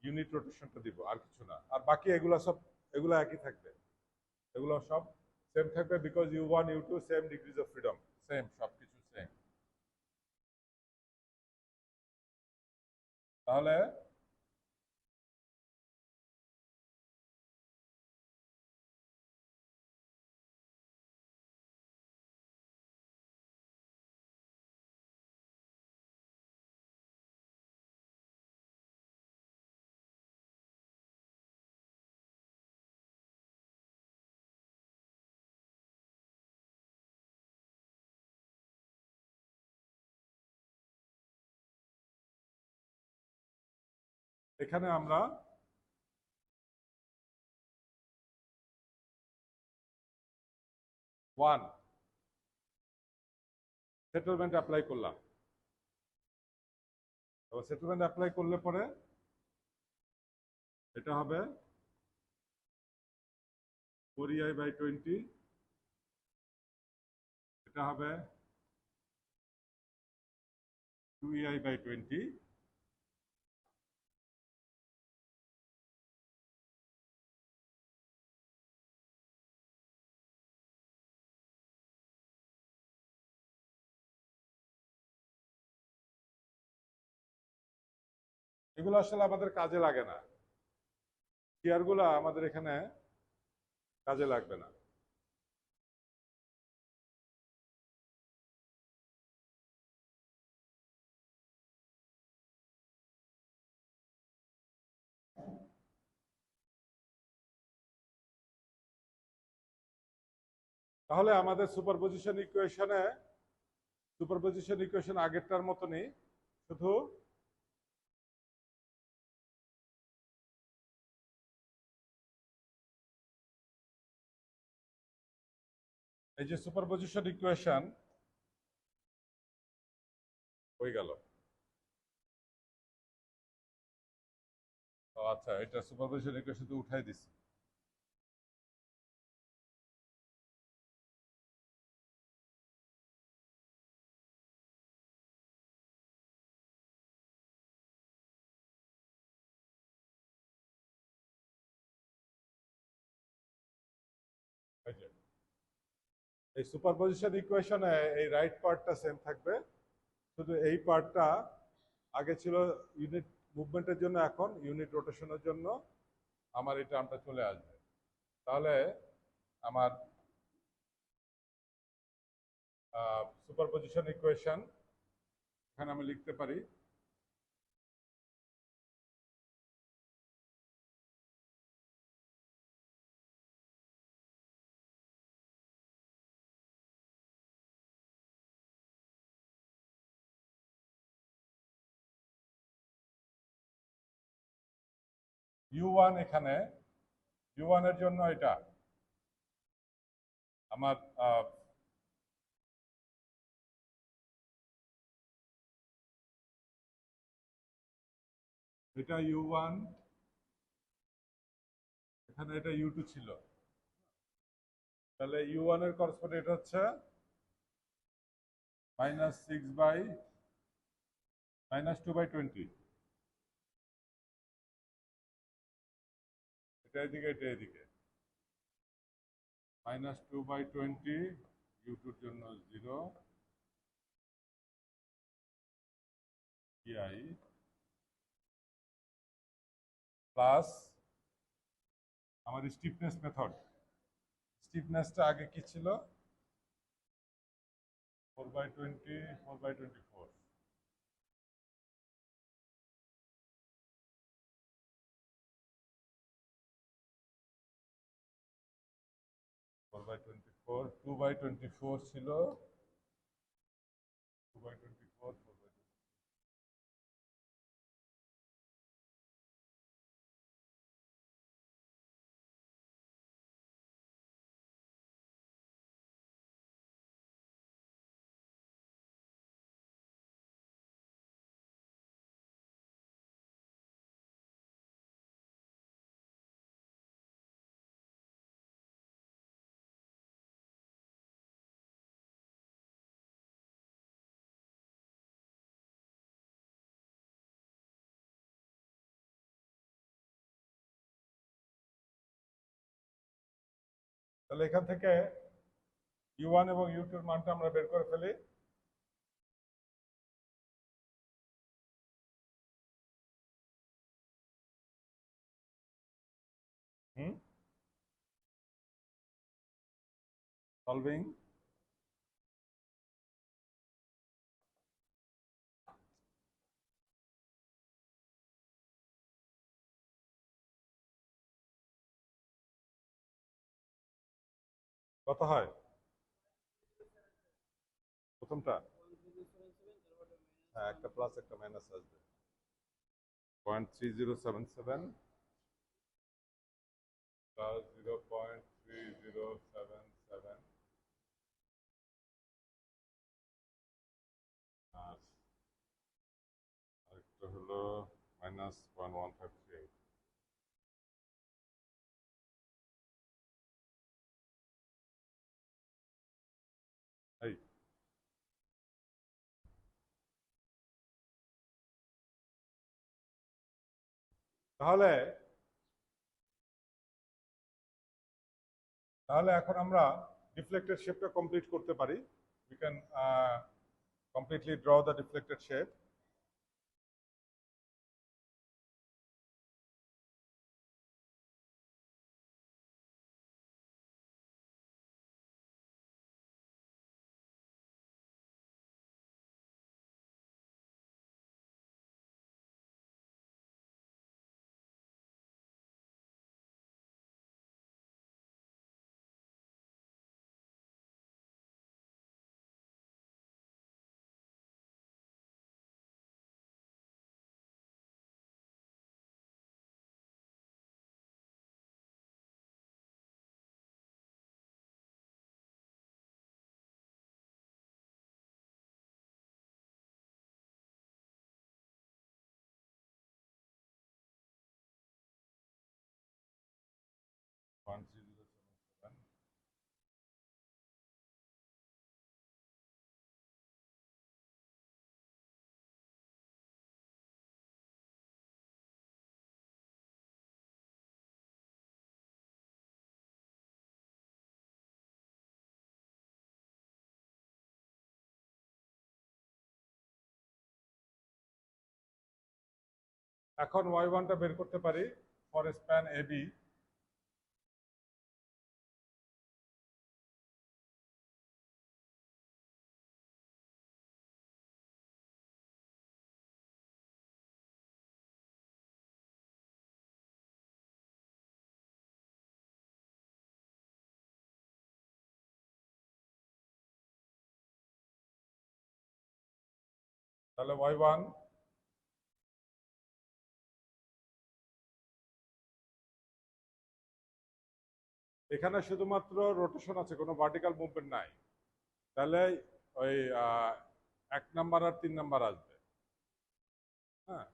ইউনিট রোটেশনটা দিব, আর কিছু না। আর বাকি এগুলো একই থাকবে, এগুলো সব সেম থাকবে, because U1 U2 same degrees of freedom, same, সবকিছু সেম। তাহলে এখানে আমরা ওয়ান সেটেলমেন্ট অ্যাপ্লাই করলাম। সেটেলমেন্ট অ্যাপ্লাই করলে পরে এটা হবে 4EI/20, এটা হবে 2EI/20, এগুলো আসলে আমাদের কাজে লাগে না, চেয়ারগুলো আমাদের এখানে কাজে লাগবে না। তাহলে আমাদের সুপারপজিশন ইকুয়েশন আগেরটার মতনই, শুধু এই যে সুপারপজিশন ইকুয়েশন হয়ে গেল। আচ্ছা, এটা সুপারপজিশন ইকুয়েশন তো উঠাই দিছি। এই সুপারপজিশন ইকুয়েশনে এই রাইট পার্টটা সেম থাকবে, শুধু এই পার্টটা আগে ছিল ইউনিট মুভমেন্টের জন্য, এখন ইউনিট রোটেশনের জন্য আমার এই টার্মটা চলে আসবে। তাহলে আমার সুপারপজিশন ইকুয়েশন এখানে আমি লিখতে পারি U1, এখানে U1 এর জন্য এটা আমার এটা U1, এখানে এটা U2 ছিল, তাহলে U1 এর করসপন্ডেন্ট এটা হচ্ছে -2/20, এটা এদিকে, এটা এদিকে, -2/20, U2 এর জন্য 0 EI প্লাস আমার স্টিফনেস মেথড। স্টিফনেসটা আগে কি ছিল? 4/20, 4/24, ফোর বাই 2/24 ছিল, 2/24, 4/24, তাহলে এখান থেকে U1 এবং U2 এর মানটা আমরা বের করে ফেলি। সলভিং কত হয় প্রথমটা? হ্যাঁ, একটা প্লাস একটা মাইনাস আসবে। 0.3077 প্লাস 0.3077 আর আরেকটা হলো মাইনাস 0.1158। এই তাহলে তাহলে এখন আমরা ডিফ্লেক্টেড শেপটা কমপ্লিট করতে পারি। We can completely draw the deflected shape. One zero seven seven. এখন y1 টা বের করতে পারি ফর স্প্যান AB। তাহলে y1 এখানে শুধুমাত্র রোটেশন আছে, কোনো ভার্টিক্যাল মুভমেন্ট নাই। তাহলে ওই 1 নাম্বার আর 3 নাম্বার আসবে। হ্যাঁ,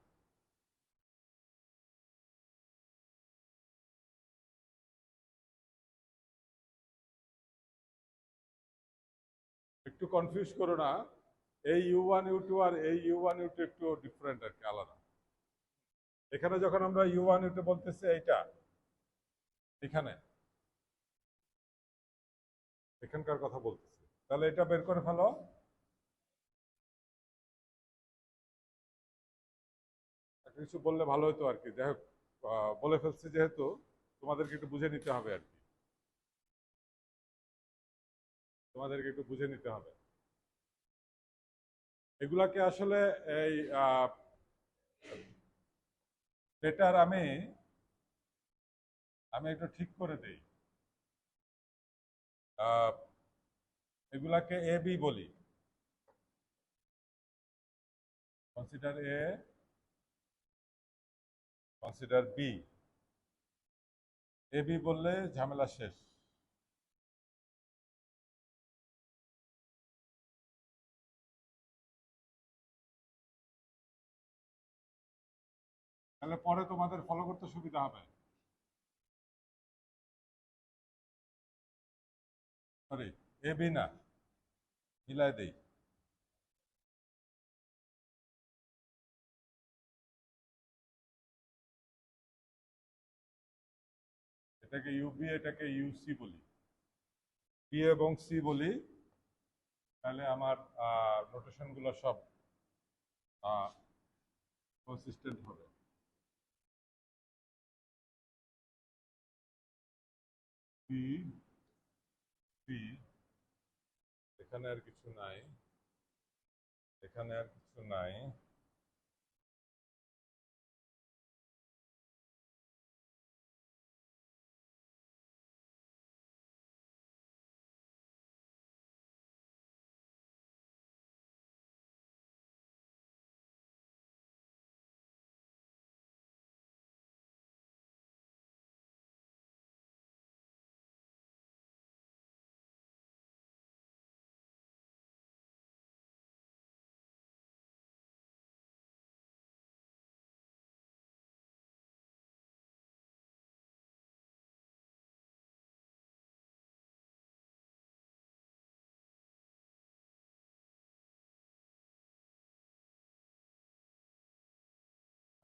একটু কনফিউজ করো না, এই U1 U2 আর এই U1 U2 একটু ডিফারেন্ট আর কি, আলাদা। এখানে যখন আমরা U1 U2 বলতেছি এইটা এখানে এখানকার কথা বলতেছি, তাহলে এটা বের করে ফেলো। একটা কিছু বললে ভালো হতো আর কি, যাই হোক বলে ফেলছি যেহেতু তোমাদেরকে একটু বুঝে নিতে হবে আর কি, তোমাদেরকে একটু বুঝে নিতে হবে এগুলাকে আসলে। এই বেটার আমি আমি একটু ঠিক করে দেই। এগুলাকে এ বি বলি, consider A, consider B. A B বললে ঝামেলা শেষ। তাহলে পরে তোমাদের ফলো করতে সুবিধা হবে। সরি, এ বি না, মিলাই দেই। এটাকে ইউবি, এটাকে ইউসি বলি। বি এবং সি বলি, তাহলে আমার নোটেশনগুলো সব কনসিস্টেন্ট হবে। বি সি, এখানে আর কিছু নাই, এখানে আর কিছু নাই,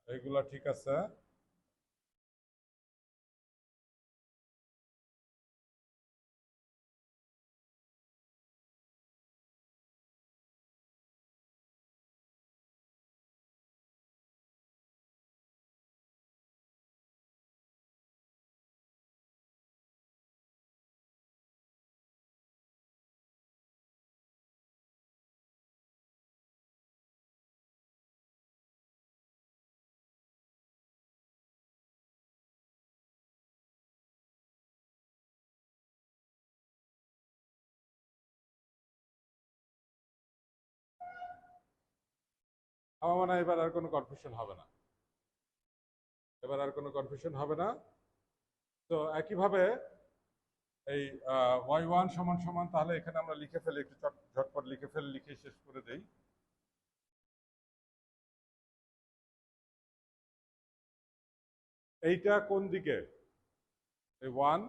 এইগুলা ঠিক আছে। আমার মনে হয় এবার আর কোনো কনফিউশন হবে না, এবার আর কোনো কনফিউশন হবে না। তো একইভাবে এই y1 সমান সমান, তাহলে এখানে আমরা লিখে ফেলি, একটু ঝটপট লিখে ফেলি, লিখে শেষ করে দেই। এইটা কোন দিকে? এই ওয়ান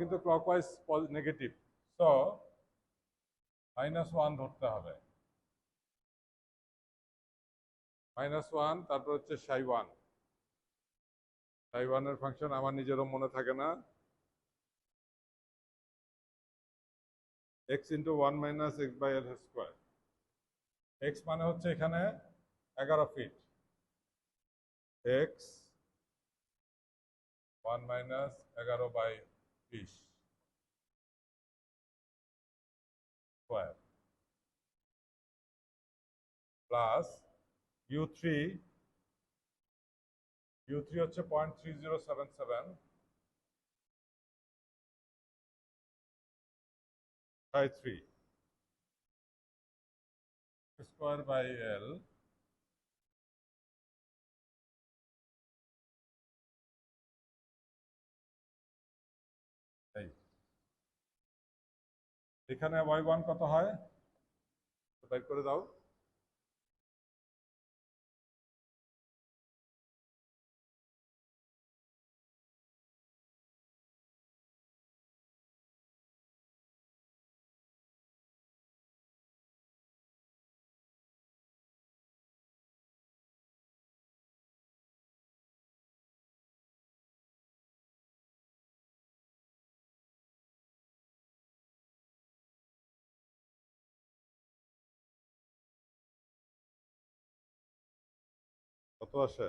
কিন্তু ক্লকওয়াইজ নেগেটিভ, সো -1 ধরতে হবে। -1, তারপর হচ্ছে সাই1। সাই1 এর ফাংশন আমার নিজেরও মনে থাকে না, x × 1 - x/l²। x মানে হচ্ছে এখানে 11 fit, x 1 - 11/20 square, plus u3 হচ্ছে 0.3077 বাই 3 স্কয়ার/l, এখানে y1 কত হয় বের করে দাও। কত আসে?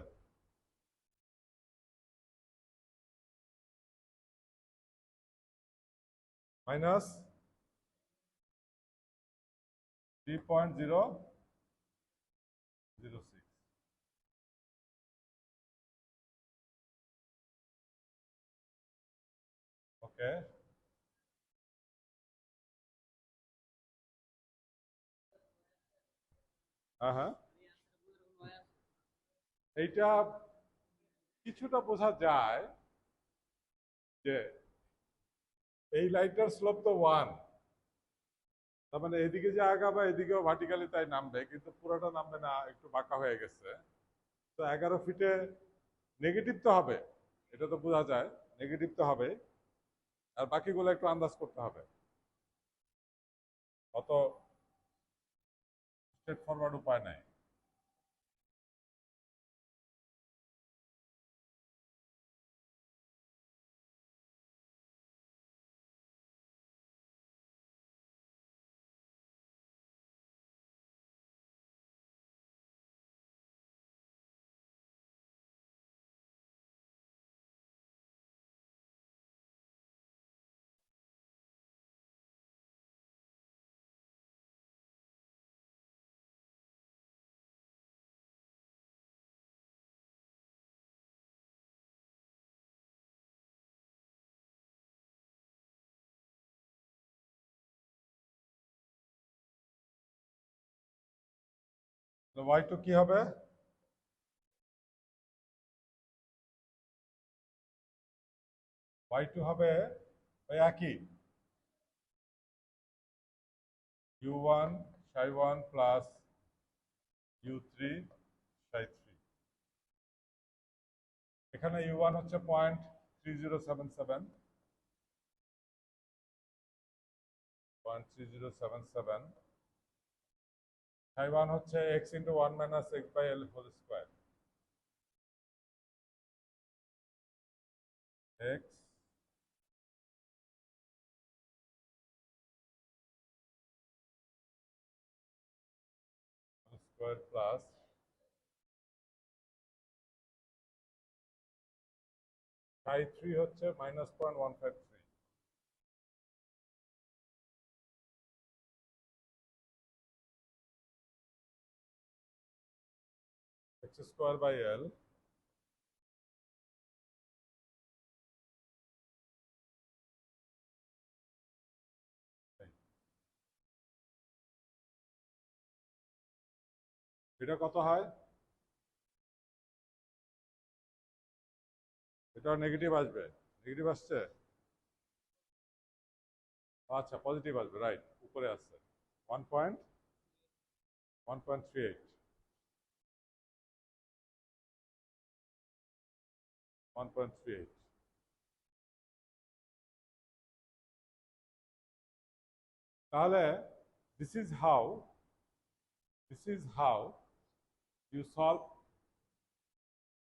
-3.006। ওকে, হ্যাঁ হ্যাঁ, এইটা কিছুটা বোঝা যায় যে এই লাইনটার স্লোপ তো 1, তার মানে এদিকে যে আগাবে এদিকেও ভার্টিক্যালি তাই নামবে, কিন্তু পুরোটা নামবে না, একটু বাঁকা হয়ে গেছে। তো 11 ফিটে নেগেটিভ তো হবে, এটা তো বোঝা যায়, নেগেটিভ তো হবে, আর বাকিগুলো একটু আন্দাজ করতে হবে, অত স্ট্রেট ফরওয়ার্ড উপায় নাই। y2 কি হবে? y2 হবে ওই একই u1 psi1 plus u3 psi3। এখানে u1 হচ্ছে 0.3077, 0.3077, psi1 হচ্ছে x into 1 minus x by l whole square, x square plus psi3 হচ্ছে -0.153, x square by l এটা কত হয়? এটা নেগেটিভ আসবে, নেগেটিভ আসছে, আচ্ছা পজিটিভ আসবে, রাইট, উপরে আসছে 1.138, 1.38। তাহলে this is how you solve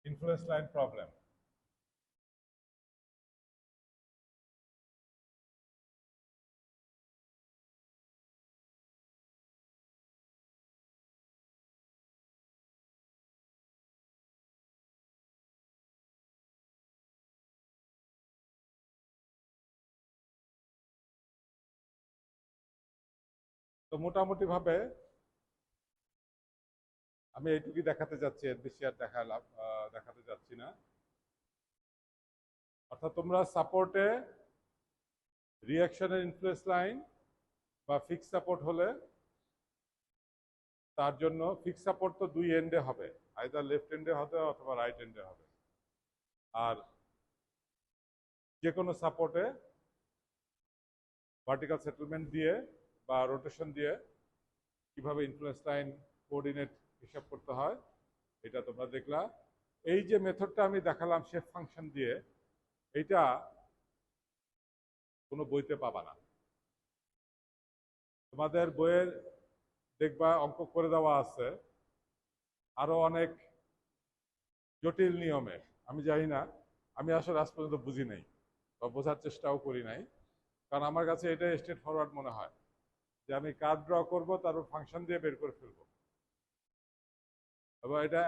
influence line problem। তো মোটামুটি ভাবে আমি এইটুকুই দেখাতে যাচ্ছি, এর বেশি আর দেখাতে যাচ্ছি না। অর্থাৎ তোমরা সাপোর্টে রিঅ্যাকশনের ইনফ্লুয়েন্স লাইন বা ফিক্স সাপোর্ট হলে তার জন্য ফিক্স সাপোর্ট তো দুই এন্ডে হবে, আইদার লেফট এন্ডে হবে অথবা রাইট এন্ডে হবে। আর যে কোনো সাপোর্টে ভার্টিক্যাল সেটেলমেন্ট দিয়ে বা রোটেশন দিয়ে কিভাবে ইনফ্লুয়েন্স লাইন কোঅর্ডিনেট হিসাব করতে হয় এটা তোমরা দেখলা। এই যে মেথডটা আমি দেখালাম শেপ ফাংশন দিয়ে, এইটা কোনো বইতে পাবা না। তোমাদের বইয়ের দেখবা অঙ্ক করে দেওয়া আছে আরো অনেক জটিল নিয়মে, আমি জানি না, আমি আসলে আজ পর্যন্ত বুঝি নাই বা বোঝার চেষ্টাও করি নাই, কারণ আমার কাছে এটা স্ট্রেট ফরওয়ার্ড মনে হয় যে আমি কার্ভ ড্র করবো, তারপর ফাংশন দিয়ে বের করে ফেলবো। এবং এটা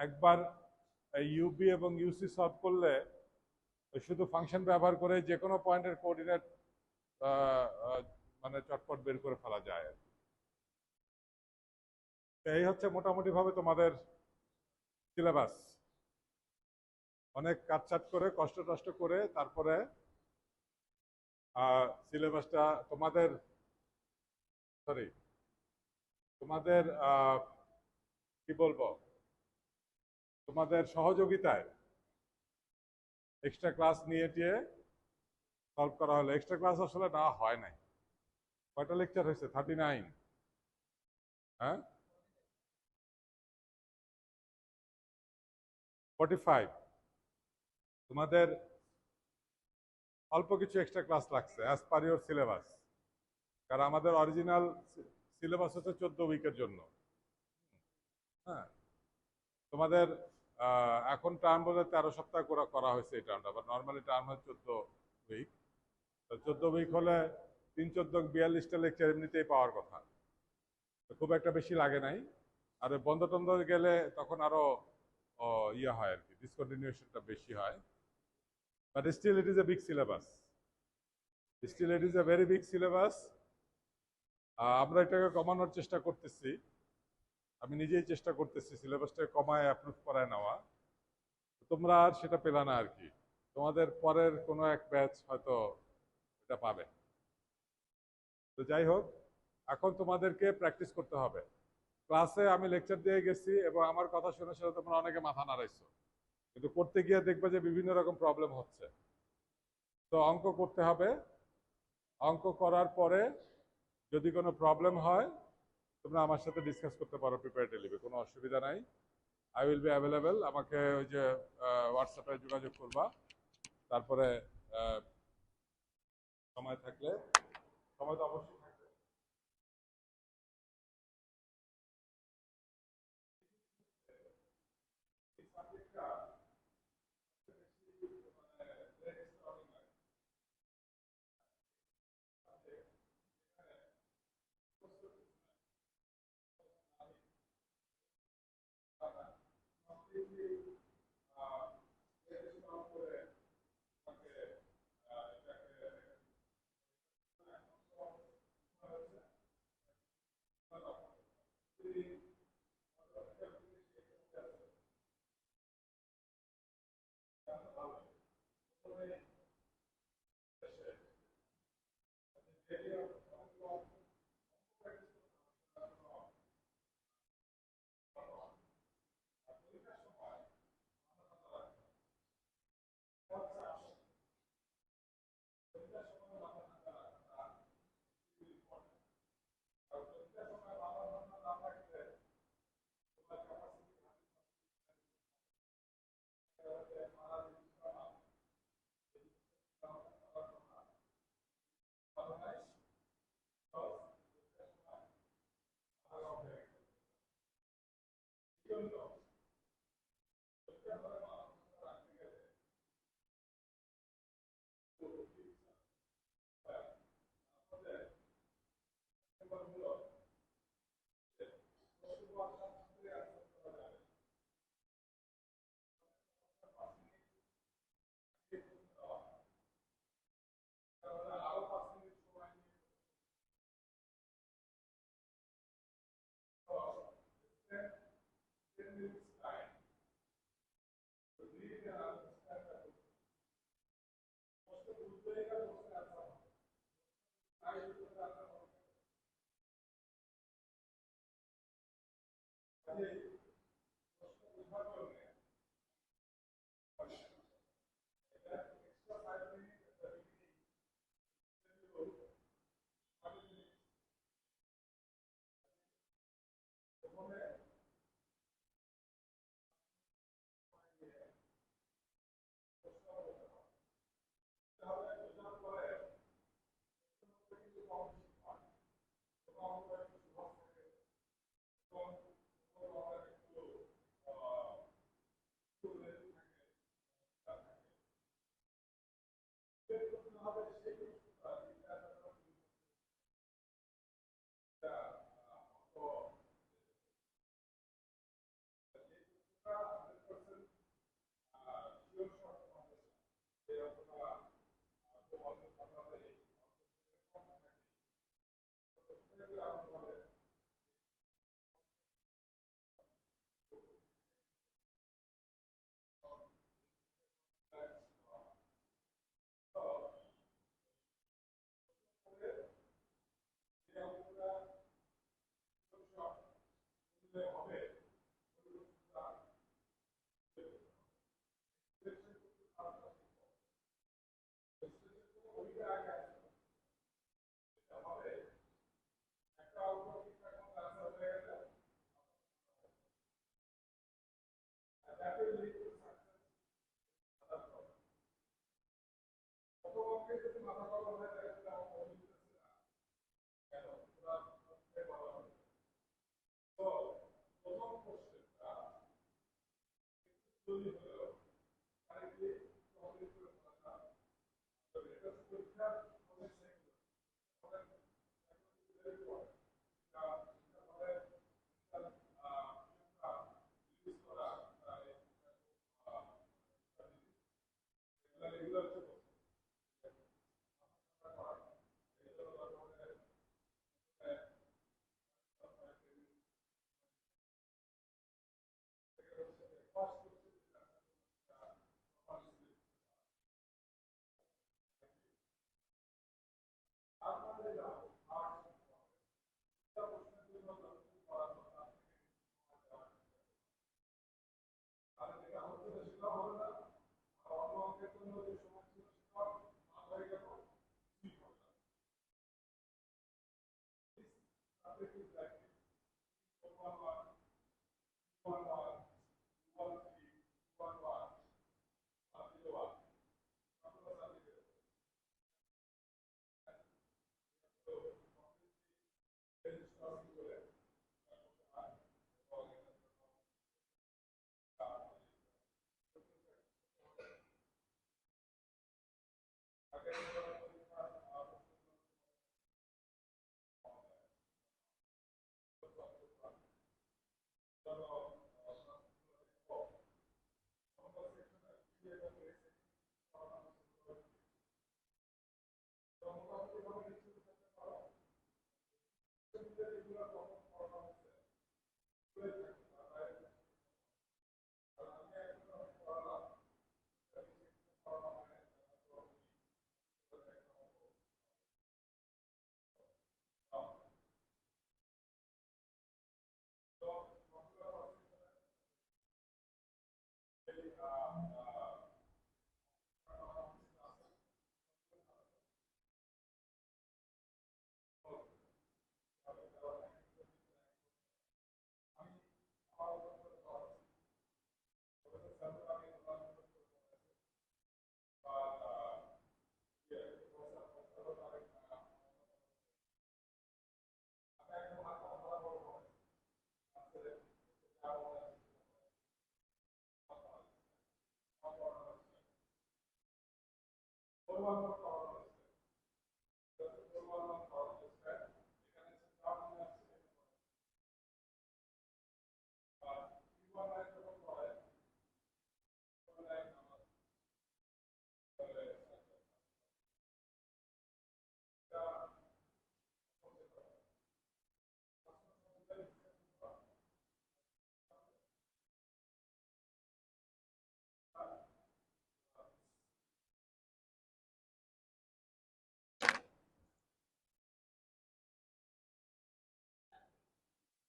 একবার ইউবি এবং ইউসি সলভ করলে শুধু ফাংশন ব্যবহার করে যে কোনো পয়েন্টের কোঅর্ডিনেট মানে চটপট বের করে ফেলা যায়। এই হচ্ছে মোটামুটি ভাবে তোমাদের সিলেবাস। অনেক কাটছাট করে কষ্ট টষ্ট করে তারপরে সিলেবাসটা তোমাদের কি বলবো, তোমাদের সহযোগিতায় এক্সট্রা ক্লাস নিয়ে টিয়ে সলভ করা হলো। এক্সট্রা ক্লাস আসলে না হয় নাই। কয়টা লেকচার হয়েছে? 39। হ্যাঁ, 45। তোমাদের অল্প কিছু এক্সট্রা ক্লাস লাগছে অ্যাজ পার ইউর সিলেবাস, কারণ আমাদের অরিজিনাল সিলেবাস হচ্ছে 14 উইকের জন্য। হ্যাঁ, তোমাদের এখন টার্ম বলে 13 সপ্তাহ করা হয়েছে এই টার্মটা, বাট নর্মালি টার্ম হয় 14 উইক। তো 14 উইক হলে 3-14 42টা লেকচার এমনিতেই পাওয়ার কথা, খুব একটা বেশি লাগে নাই। আর বন্ধ টন্ধ গেলে তখন আরো ইয়ে হয় আর কি, ডিসকন্টিনিউশনটা বেশি হয়। But still it is a big syllabus, still it is a very big syllabus. আমরা এটাকে কমানোর চেষ্টা করতেছি, আমি নিজেই চেষ্টা করতেছি সিলেবাসটাকে কমায় অ্যাপ্রুভ করায় নেওয়া। তোমরা আর সেটা পেলা না আর কি, তোমাদের পরের কোনো এক ব্যাচ হয়তো এটা পাবে। তো যাই হোক, এখন তোমাদেরকে প্র্যাকটিস করতে হবে। ক্লাসে আমি লেকচার দিয়ে গেছি এবং আমার কথা শুনে শুনে তোমরা অনেকে মাথা নাড়াইছো, কিন্তু করতে গিয়ে দেখবে যে বিভিন্ন রকম প্রবলেম হচ্ছে। তো অঙ্ক করতে হবে, অঙ্ক করার পরে যদি কোনো প্রবলেম হয় তোমরা আমার সাথে ডিসকাস করতে পারো প্রিপারেটরি লিভে, কোনো অসুবিধা নাই। I will be available. আমাকে ওই যে হোয়াটসঅ্যাপে যোগাযোগ করবা, তারপরে সময় থাকলে, সময় তো অবশ্যই থাকবে।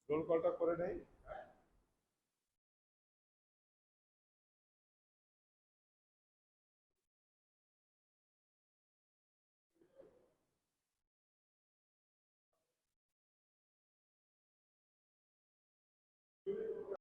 রোল কলটা করে নেই।